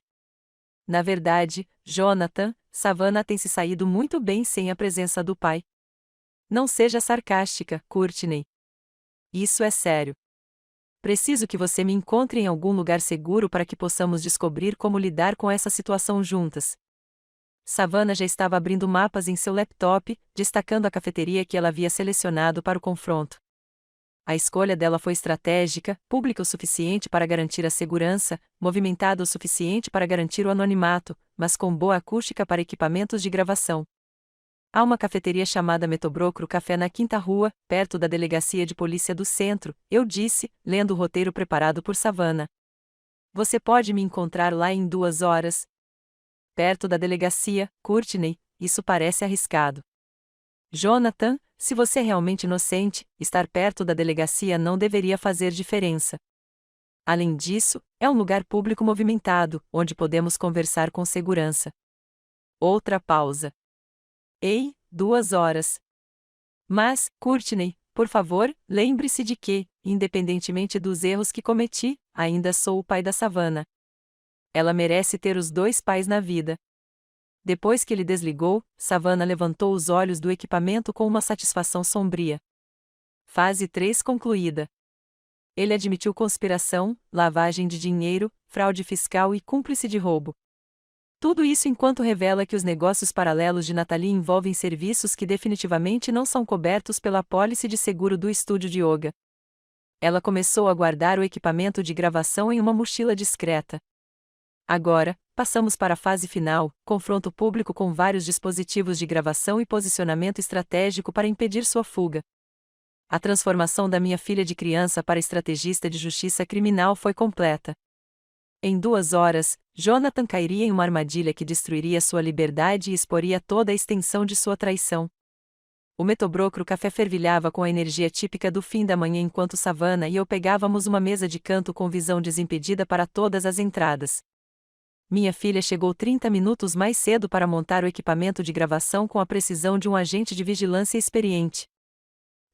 Na verdade, Jonathan, Savannah tem se saído muito bem sem a presença do pai. Não seja sarcástica, Courtney. Isso é sério. Preciso que você me encontre em algum lugar seguro para que possamos descobrir como lidar com essa situação juntas. Savannah já estava abrindo mapas em seu laptop, destacando a cafeteria que ela havia selecionado para o confronto. A escolha dela foi estratégica, pública o suficiente para garantir a segurança, movimentada o suficiente para garantir o anonimato, mas com boa acústica para equipamentos de gravação. Há uma cafeteria chamada Meadowbrook Café na Quinta Rua, perto da delegacia de polícia do centro, eu disse, lendo o roteiro preparado por Savannah. Você pode me encontrar lá em 2 horas? Perto da delegacia, Courtney, isso parece arriscado. Jonathan, se você é realmente inocente, estar perto da delegacia não deveria fazer diferença. Além disso, é um lugar público movimentado, onde podemos conversar com segurança. Outra pausa. Ei, 2 horas. Mas, Courtney, por favor, lembre-se de que, independentemente dos erros que cometi, ainda sou o pai da Savannah. Ela merece ter os 2 pais na vida. Depois que ele desligou, Savannah levantou os olhos do equipamento com uma satisfação sombria. Fase 3 concluída. Ele admitiu conspiração, lavagem de dinheiro, fraude fiscal e cúmplice de roubo. Tudo isso enquanto revela que os negócios paralelos de Natalie envolvem serviços que definitivamente não são cobertos pela apólice de seguro do estúdio de yoga. Ela começou a guardar o equipamento de gravação em uma mochila discreta. Agora, passamos para a fase final, confronto público com vários dispositivos de gravação e posicionamento estratégico para impedir sua fuga. A transformação da minha filha de criança para estrategista de justiça criminal foi completa. Em 2 horas, Jonathan cairia em uma armadilha que destruiria sua liberdade e exporia toda a extensão de sua traição. O Meadowbrook Café fervilhava com a energia típica do fim da manhã enquanto Savannah e eu pegávamos uma mesa de canto com visão desimpedida para todas as entradas. Minha filha chegou 30 minutos mais cedo para montar o equipamento de gravação com a precisão de um agente de vigilância experiente.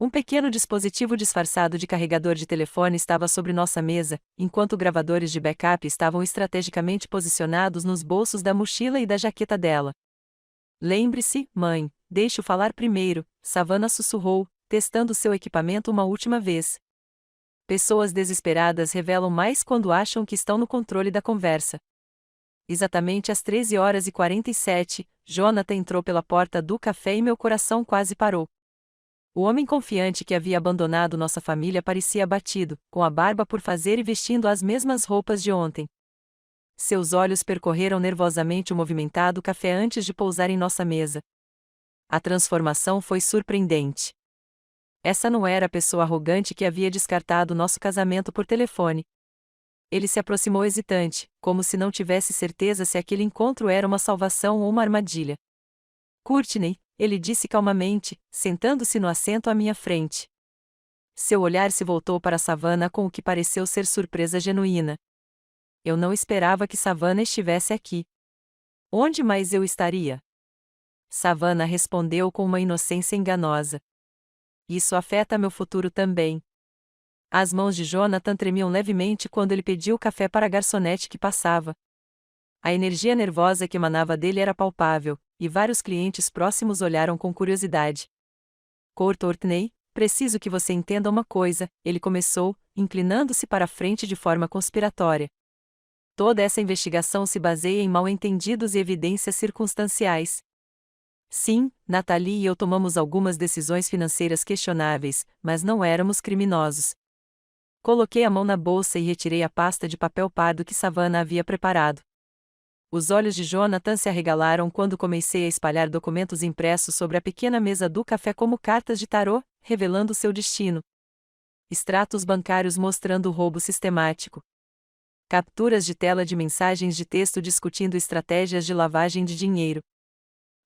Um pequeno dispositivo disfarçado de carregador de telefone estava sobre nossa mesa, enquanto gravadores de backup estavam estrategicamente posicionados nos bolsos da mochila e da jaqueta dela. Lembre-se, mãe, deixe-o falar primeiro, Savannah sussurrou, testando seu equipamento uma última vez. Pessoas desesperadas revelam mais quando acham que estão no controle da conversa. Exatamente às 13h47, Jonathan entrou pela porta do café e meu coração quase parou. O homem confiante que havia abandonado nossa família parecia abatido, com a barba por fazer e vestindo as mesmas roupas de ontem. Seus olhos percorreram nervosamente o movimentado café antes de pousar em nossa mesa. A transformação foi surpreendente. Essa não era a pessoa arrogante que havia descartado nosso casamento por telefone. Ele se aproximou hesitante, como se não tivesse certeza se aquele encontro era uma salvação ou uma armadilha. Courtney, ele disse calmamente, sentando-se no assento à minha frente. Seu olhar se voltou para Savannah com o que pareceu ser surpresa genuína. Eu não esperava que Savannah estivesse aqui. Onde mais eu estaria? Savannah respondeu com uma inocência enganosa. Isso afeta meu futuro também. As mãos de Jonathan tremiam levemente quando ele pediu café para a garçonete que passava. A energia nervosa que emanava dele era palpável, e vários clientes próximos olharam com curiosidade. Courtney, preciso que você entenda uma coisa, ele começou, inclinando-se para a frente de forma conspiratória. Toda essa investigação se baseia em mal-entendidos e evidências circunstanciais. Sim, Natalie e eu tomamos algumas decisões financeiras questionáveis, mas não éramos criminosos. Coloquei a mão na bolsa e retirei a pasta de papel pardo que Savannah havia preparado. Os olhos de Jonathan se arregalaram quando comecei a espalhar documentos impressos sobre a pequena mesa do café como cartas de tarô, revelando seu destino. Extratos bancários mostrando o roubo sistemático. Capturas de tela de mensagens de texto discutindo estratégias de lavagem de dinheiro.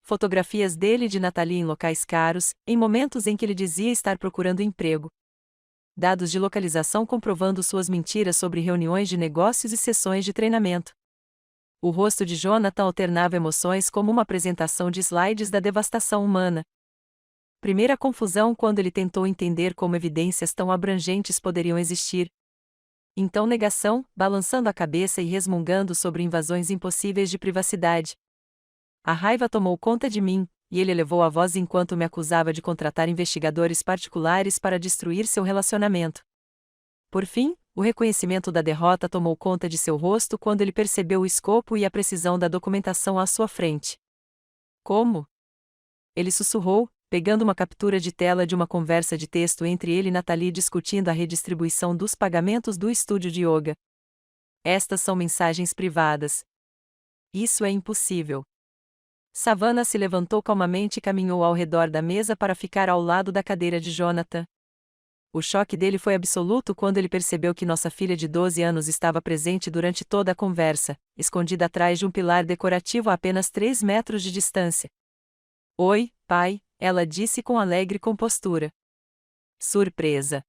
Fotografias dele e de Natalie em locais caros, em momentos em que ele dizia estar procurando emprego. Dados de localização comprovando suas mentiras sobre reuniões de negócios e sessões de treinamento. O rosto de Jonathan alternava emoções como uma apresentação de slides da devastação humana. Primeira confusão quando ele tentou entender como evidências tão abrangentes poderiam existir. Então negação, balançando a cabeça e resmungando sobre invasões impossíveis de privacidade. A raiva tomou conta de mim, e ele elevou a voz enquanto me acusava de contratar investigadores particulares para destruir seu relacionamento. Por fim, o reconhecimento da derrota tomou conta de seu rosto quando ele percebeu o escopo e a precisão da documentação à sua frente. Como? Ele sussurrou, pegando uma captura de tela de uma conversa de texto entre ele e Natalie discutindo a redistribuição dos pagamentos do estúdio de yoga. Estas são mensagens privadas. Isso é impossível. Savannah se levantou calmamente e caminhou ao redor da mesa para ficar ao lado da cadeira de Jonathan. O choque dele foi absoluto quando ele percebeu que nossa filha de 12 anos estava presente durante toda a conversa, escondida atrás de um pilar decorativo a apenas 3 metros de distância. Oi, pai, ela disse com alegre compostura. Surpresa.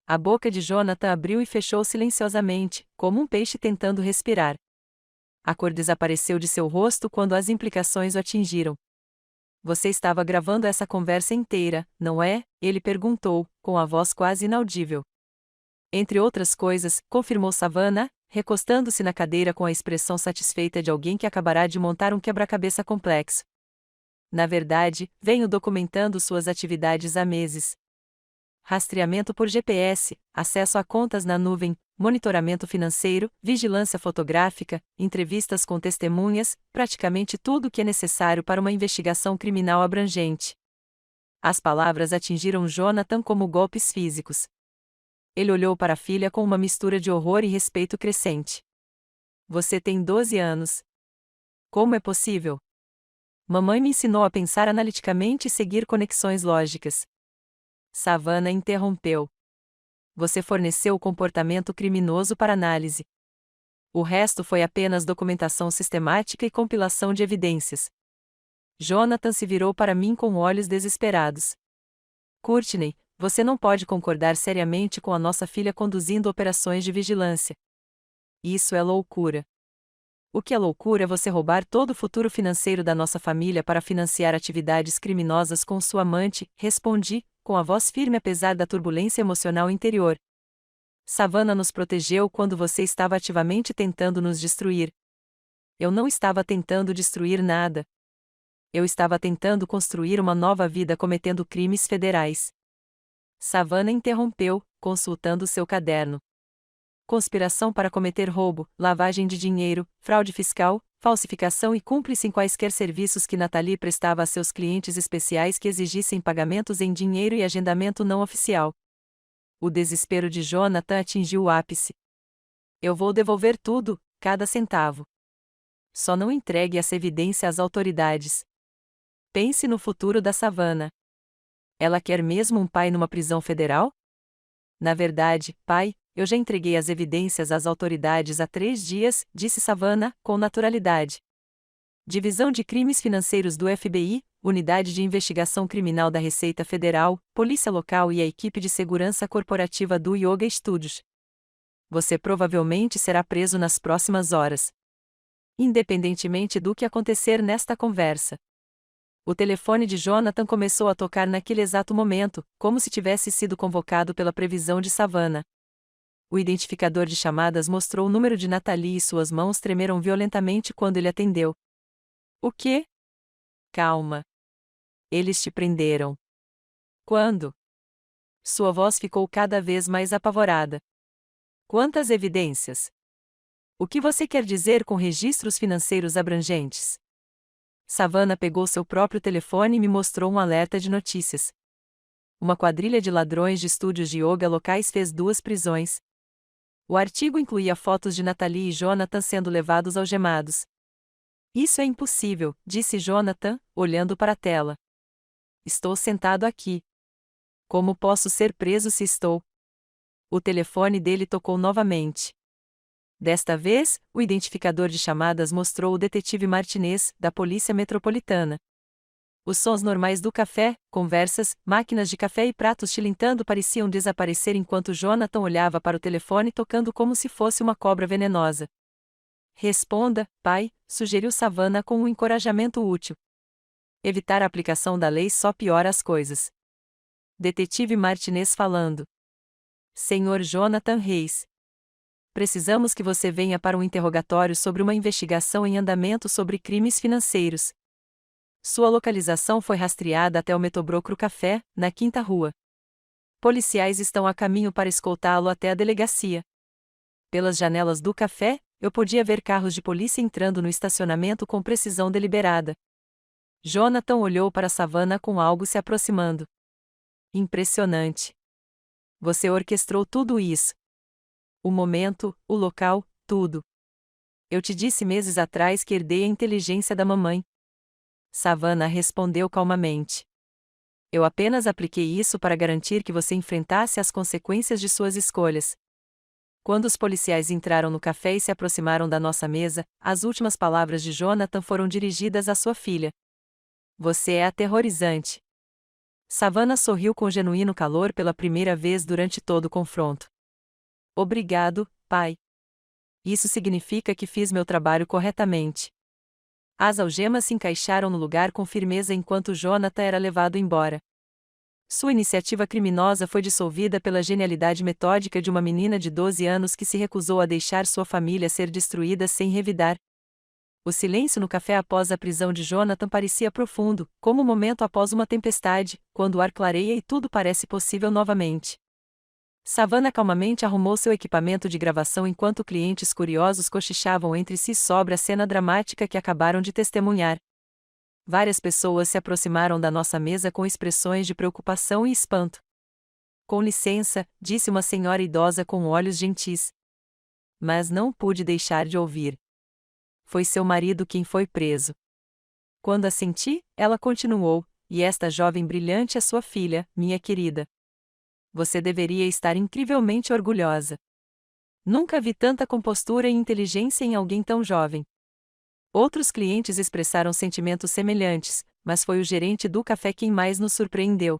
A boca de Jonathan abriu e fechou silenciosamente, como um peixe tentando respirar. A cor desapareceu de seu rosto quando as implicações o atingiram. Você estava gravando essa conversa inteira, não é? Ele perguntou, com a voz quase inaudível. Entre outras coisas, confirmou Savannah, recostando-se na cadeira com a expressão satisfeita de alguém que acabará de montar um quebra-cabeça complexo. Na verdade, venho documentando suas atividades há meses. Rastreamento por GPS, acesso a contas na nuvem, monitoramento financeiro, vigilância fotográfica, entrevistas com testemunhas, praticamente tudo o que é necessário para uma investigação criminal abrangente. As palavras atingiram Jonathan como golpes físicos. Ele olhou para a filha com uma mistura de horror e respeito crescente. Você tem 12 anos. Como é possível? Mamãe me ensinou a pensar analiticamente e seguir conexões lógicas. Savannah interrompeu. Você forneceu o comportamento criminoso para análise. O resto foi apenas documentação sistemática e compilação de evidências. Jonathan se virou para mim com olhos desesperados. Courtney, você não pode concordar seriamente com a nossa filha conduzindo operações de vigilância. Isso é loucura. O que é loucura é você roubar todo o futuro financeiro da nossa família para financiar atividades criminosas com sua amante, respondi, com a voz firme apesar da turbulência emocional interior. Savannah nos protegeu quando você estava ativamente tentando nos destruir. Eu não estava tentando destruir nada. Eu estava tentando construir uma nova vida cometendo crimes federais. Savannah interrompeu, consultando seu caderno. Conspiração para cometer roubo, lavagem de dinheiro, fraude fiscal, falsificação e cúmplice em quaisquer serviços que Natalie prestava a seus clientes especiais que exigissem pagamentos em dinheiro e agendamento não oficial. O desespero de Jonathan atingiu o ápice. Eu vou devolver tudo, cada centavo. Só não entregue essa evidência às autoridades. Pense no futuro da Savannah. Ela quer mesmo um pai numa prisão federal? Na verdade, pai, eu já entreguei as evidências às autoridades há 3 dias, disse Savannah, com naturalidade. Divisão de Crimes Financeiros do FBI, Unidade de Investigação Criminal da Receita Federal, Polícia Local e a equipe de segurança corporativa do Yoga Studios. Você provavelmente será preso nas próximas horas. Independentemente do que acontecer nesta conversa. O telefone de Jonathan começou a tocar naquele exato momento, como se tivesse sido convocado pela previsão de Savannah. O identificador de chamadas mostrou o número de Natalie e suas mãos tremeram violentamente quando ele atendeu. O quê? Calma. Eles te prenderam. Quando? Sua voz ficou cada vez mais apavorada. Quantas evidências? O que você quer dizer com registros financeiros abrangentes? Savannah pegou seu próprio telefone e me mostrou um alerta de notícias. Uma quadrilha de ladrões de estúdios de yoga locais fez 2 prisões. O artigo incluía fotos de Natalie e Jonathan sendo levados algemados. Isso é impossível, disse Jonathan, olhando para a tela. Estou sentado aqui. Como posso ser preso se estou? O telefone dele tocou novamente. Desta vez, o identificador de chamadas mostrou o detetive Martinez, da Polícia Metropolitana. Os sons normais do café, conversas, máquinas de café e pratos tilintando pareciam desaparecer enquanto Jonathan olhava para o telefone tocando como se fosse uma cobra venenosa. Responda, pai, sugeriu Savannah com um encorajamento útil. Evitar a aplicação da lei só piora as coisas. Detetive Martinez falando. Senhor Jonathan Reis. Precisamos que você venha para um interrogatório sobre uma investigação em andamento sobre crimes financeiros. Sua localização foi rastreada até o Metrobrook Café, na 5ª Rua. Policiais estão a caminho para escoltá-lo até a delegacia. Pelas janelas do café, eu podia ver carros de polícia entrando no estacionamento com precisão deliberada. Jonathan olhou para Savannah com algo se aproximando. Impressionante. Você orquestrou tudo isso. O momento, o local, tudo. Eu te disse meses atrás que herdei a inteligência da mamãe. Savannah respondeu calmamente. Eu apenas apliquei isso para garantir que você enfrentasse as consequências de suas escolhas. Quando os policiais entraram no café e se aproximaram da nossa mesa, as últimas palavras de Jonathan foram dirigidas à sua filha. Você é aterrorizante. Savannah sorriu com genuíno calor pela primeira vez durante todo o confronto. Obrigado, pai. Isso significa que fiz meu trabalho corretamente. As algemas se encaixaram no lugar com firmeza enquanto Jonathan era levado embora. Sua iniciativa criminosa foi dissolvida pela genialidade metódica de uma menina de 12 anos que se recusou a deixar sua família ser destruída sem revidar. O silêncio no café após a prisão de Jonathan parecia profundo, como um momento após uma tempestade, quando o ar clareia e tudo parece possível novamente. Savannah calmamente arrumou seu equipamento de gravação enquanto clientes curiosos cochichavam entre si sobre a cena dramática que acabaram de testemunhar. Várias pessoas se aproximaram da nossa mesa com expressões de preocupação e espanto. Com licença, disse uma senhora idosa com olhos gentis. Mas não pude deixar de ouvir. Foi seu marido quem foi preso. Quando assenti, ela continuou, e esta jovem brilhante é sua filha, minha querida. Você deveria estar incrivelmente orgulhosa. Nunca vi tanta compostura e inteligência em alguém tão jovem. Outros clientes expressaram sentimentos semelhantes, mas foi o gerente do café quem mais nos surpreendeu.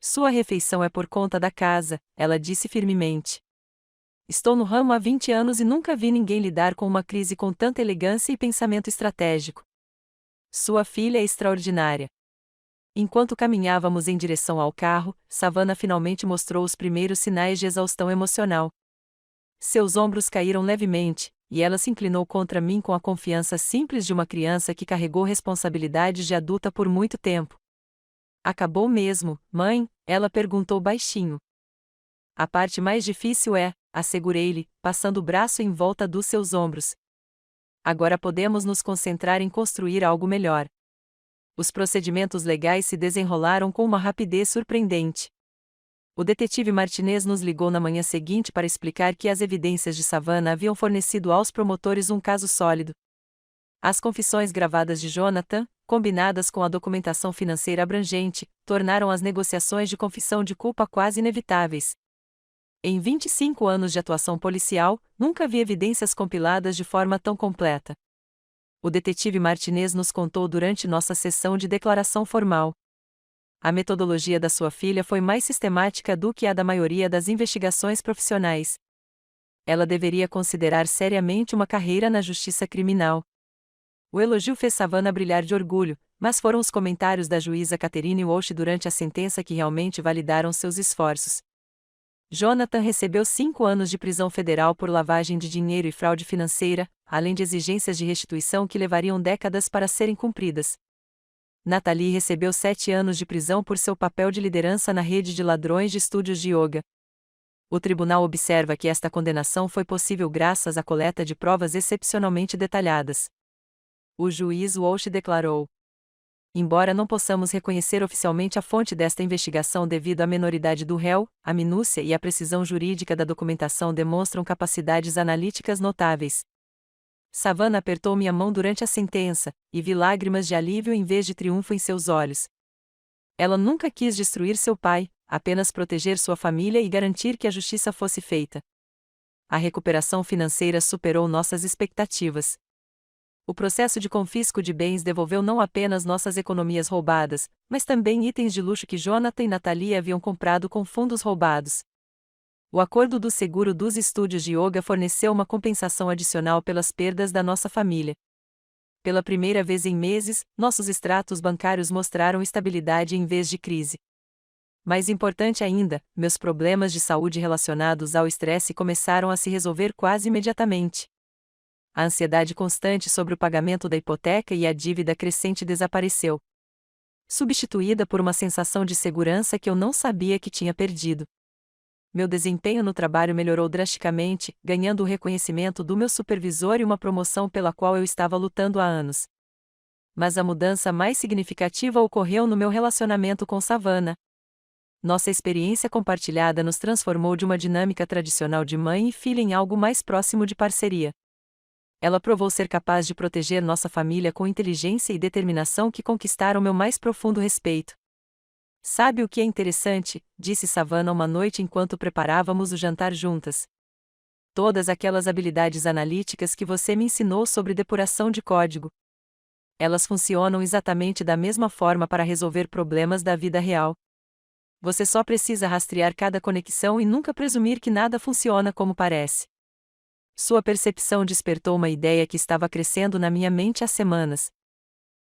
Sua refeição é por conta da casa, ela disse firmemente. Estou no ramo há 20 anos e nunca vi ninguém lidar com uma crise com tanta elegância e pensamento estratégico. Sua filha é extraordinária. Enquanto caminhávamos em direção ao carro, Savannah finalmente mostrou os primeiros sinais de exaustão emocional. Seus ombros caíram levemente, e ela se inclinou contra mim com a confiança simples de uma criança que carregou responsabilidades de adulta por muito tempo. Acabou mesmo, mãe? Ela perguntou baixinho. A parte mais difícil é, assegurei-lhe, passando o braço em volta dos seus ombros. Agora podemos nos concentrar em construir algo melhor. Os procedimentos legais se desenrolaram com uma rapidez surpreendente. O detetive Martinez nos ligou na manhã seguinte para explicar que as evidências de Savannah haviam fornecido aos promotores um caso sólido. As confissões gravadas de Jonathan, combinadas com a documentação financeira abrangente, tornaram as negociações de confissão de culpa quase inevitáveis. Em 25 anos de atuação policial, nunca vi evidências compiladas de forma tão completa. O detetive Martinez nos contou durante nossa sessão de declaração formal. A metodologia da sua filha foi mais sistemática do que a da maioria das investigações profissionais. Ela deveria considerar seriamente uma carreira na justiça criminal. O elogio fez Savannah brilhar de orgulho, mas foram os comentários da juíza Catherine Walsh durante a sentença que realmente validaram seus esforços. Jonathan recebeu 5 anos de prisão federal por lavagem de dinheiro e fraude financeira, além de exigências de restituição que levariam décadas para serem cumpridas. Natalie recebeu 7 anos de prisão por seu papel de liderança na rede de ladrões de estúdios de yoga. O tribunal observa que esta condenação foi possível graças à coleta de provas excepcionalmente detalhadas. O juiz Walsh declarou: embora não possamos reconhecer oficialmente a fonte desta investigação devido à menoridade do réu, a minúcia e a precisão jurídica da documentação demonstram capacidades analíticas notáveis. Savannah apertou minha mão durante a sentença, e vi lágrimas de alívio em vez de triunfo em seus olhos. Ela nunca quis destruir seu pai, apenas proteger sua família e garantir que a justiça fosse feita. A recuperação financeira superou nossas expectativas. O processo de confisco de bens devolveu não apenas nossas economias roubadas, mas também itens de luxo que Jonathan e Natalie haviam comprado com fundos roubados. O acordo do seguro dos estúdios de yoga forneceu uma compensação adicional pelas perdas da nossa família. Pela primeira vez em meses, nossos extratos bancários mostraram estabilidade em vez de crise. Mais importante ainda, meus problemas de saúde relacionados ao estresse começaram a se resolver quase imediatamente. A ansiedade constante sobre o pagamento da hipoteca e a dívida crescente desapareceu, substituída por uma sensação de segurança que eu não sabia que tinha perdido. Meu desempenho no trabalho melhorou drasticamente, ganhando o reconhecimento do meu supervisor e uma promoção pela qual eu estava lutando há anos. Mas a mudança mais significativa ocorreu no meu relacionamento com Savannah. Nossa experiência compartilhada nos transformou de uma dinâmica tradicional de mãe e filha em algo mais próximo de parceria. Ela provou ser capaz de proteger nossa família com inteligência e determinação que conquistaram meu mais profundo respeito. Sabe o que é interessante? Disse Savannah uma noite enquanto preparávamos o jantar juntas. Todas aquelas habilidades analíticas que você me ensinou sobre depuração de código. Elas funcionam exatamente da mesma forma para resolver problemas da vida real. Você só precisa rastrear cada conexão e nunca presumir que nada funciona como parece. Sua percepção despertou uma ideia que estava crescendo na minha mente há semanas.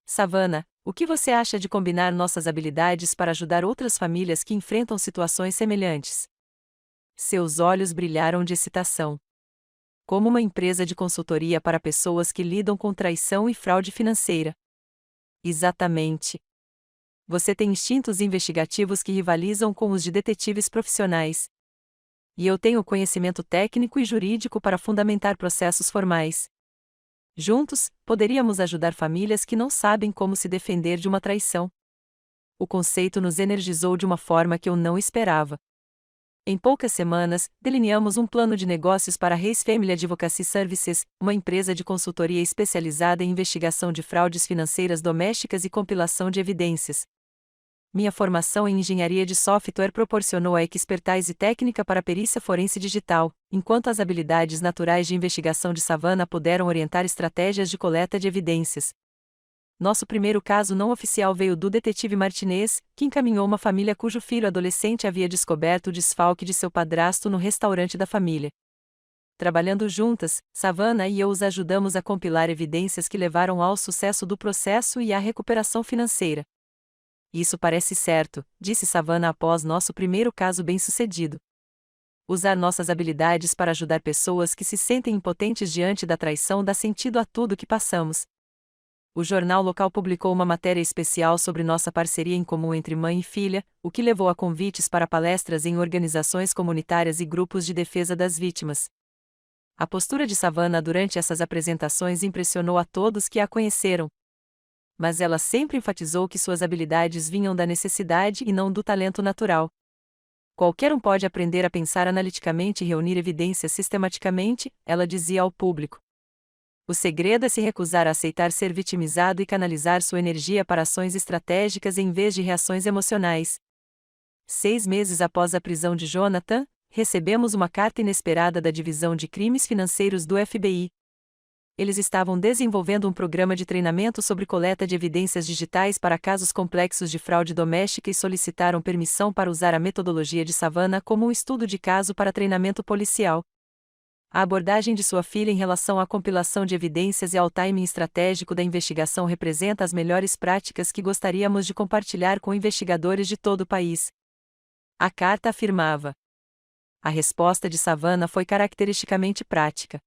Savannah, o que você acha de combinar nossas habilidades para ajudar outras famílias que enfrentam situações semelhantes? Seus olhos brilharam de excitação. Como uma empresa de consultoria para pessoas que lidam com traição e fraude financeira. Exatamente. Você tem instintos investigativos que rivalizam com os de detetives profissionais. E eu tenho conhecimento técnico e jurídico para fundamentar processos formais. Juntos, poderíamos ajudar famílias que não sabem como se defender de uma traição. O conceito nos energizou de uma forma que eu não esperava. Em poucas semanas, delineamos um plano de negócios para a Reis Family Advocacy Services, uma empresa de consultoria especializada em investigação de fraudes financeiras domésticas e compilação de evidências. Minha formação em engenharia de software proporcionou a expertise técnica para a perícia forense digital, enquanto as habilidades naturais de investigação de Savannah puderam orientar estratégias de coleta de evidências. Nosso primeiro caso não oficial veio do detetive Martinez, que encaminhou uma família cujo filho adolescente havia descoberto o desfalque de seu padrasto no restaurante da família. Trabalhando juntas, Savannah e eu os ajudamos a compilar evidências que levaram ao sucesso do processo e à recuperação financeira. Isso parece certo, disse Savannah após nosso primeiro caso bem-sucedido. Usar nossas habilidades para ajudar pessoas que se sentem impotentes diante da traição dá sentido a tudo que passamos. O jornal local publicou uma matéria especial sobre nossa parceria em comum entre mãe e filha, o que levou a convites para palestras em organizações comunitárias e grupos de defesa das vítimas. A postura de Savannah durante essas apresentações impressionou a todos que a conheceram. Mas ela sempre enfatizou que suas habilidades vinham da necessidade e não do talento natural. Qualquer um pode aprender a pensar analiticamente e reunir evidências sistematicamente, ela dizia ao público. O segredo é se recusar a aceitar ser vitimizado e canalizar sua energia para ações estratégicas em vez de reações emocionais. 6 meses após a prisão de Jonathan, recebemos uma carta inesperada da Divisão de Crimes Financeiros do FBI. Eles estavam desenvolvendo um programa de treinamento sobre coleta de evidências digitais para casos complexos de fraude doméstica e solicitaram permissão para usar a metodologia de Savannah como um estudo de caso para treinamento policial. A abordagem de sua filha em relação à compilação de evidências e ao timing estratégico da investigação representa as melhores práticas que gostaríamos de compartilhar com investigadores de todo o país. A carta afirmava. A resposta de Savannah foi caracteristicamente prática.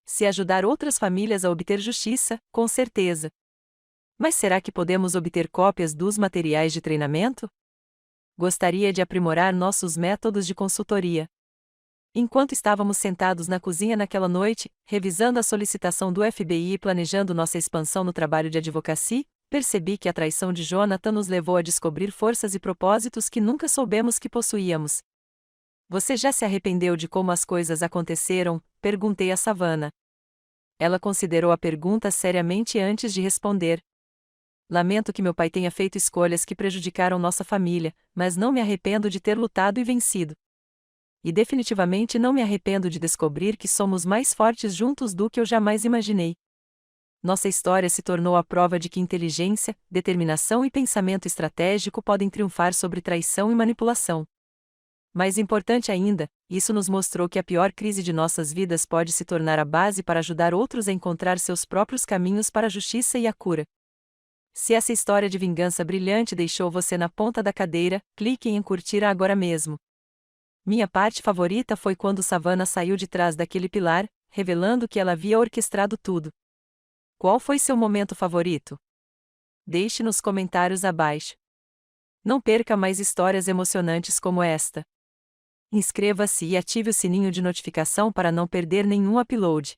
Se ajudar outras famílias a obter justiça, com certeza. Mas será que podemos obter cópias dos materiais de treinamento? Gostaria de aprimorar nossos métodos de consultoria. Enquanto estávamos sentados na cozinha naquela noite, revisando a solicitação do FBI e planejando nossa expansão no trabalho de advocacia, percebi que a traição de Jonathan nos levou a descobrir forças e propósitos que nunca soubemos que possuíamos. Você já se arrependeu de como as coisas aconteceram? Perguntei a Savannah. Ela considerou a pergunta seriamente antes de responder. Lamento que meu pai tenha feito escolhas que prejudicaram nossa família, mas não me arrependo de ter lutado e vencido. E definitivamente não me arrependo de descobrir que somos mais fortes juntos do que eu jamais imaginei. Nossa história se tornou a prova de que inteligência, determinação e pensamento estratégico podem triunfar sobre traição e manipulação. Mais importante ainda, isso nos mostrou que a pior crise de nossas vidas pode se tornar a base para ajudar outros a encontrar seus próprios caminhos para a justiça e a cura. Se essa história de vingança brilhante deixou você na ponta da cadeira, clique em curtir agora mesmo. Minha parte favorita foi quando Savannah saiu de trás daquele pilar, revelando que ela havia orquestrado tudo. Qual foi seu momento favorito? Deixe nos comentários abaixo. Não perca mais histórias emocionantes como esta. Inscreva-se e ative o sininho de notificação para não perder nenhum upload.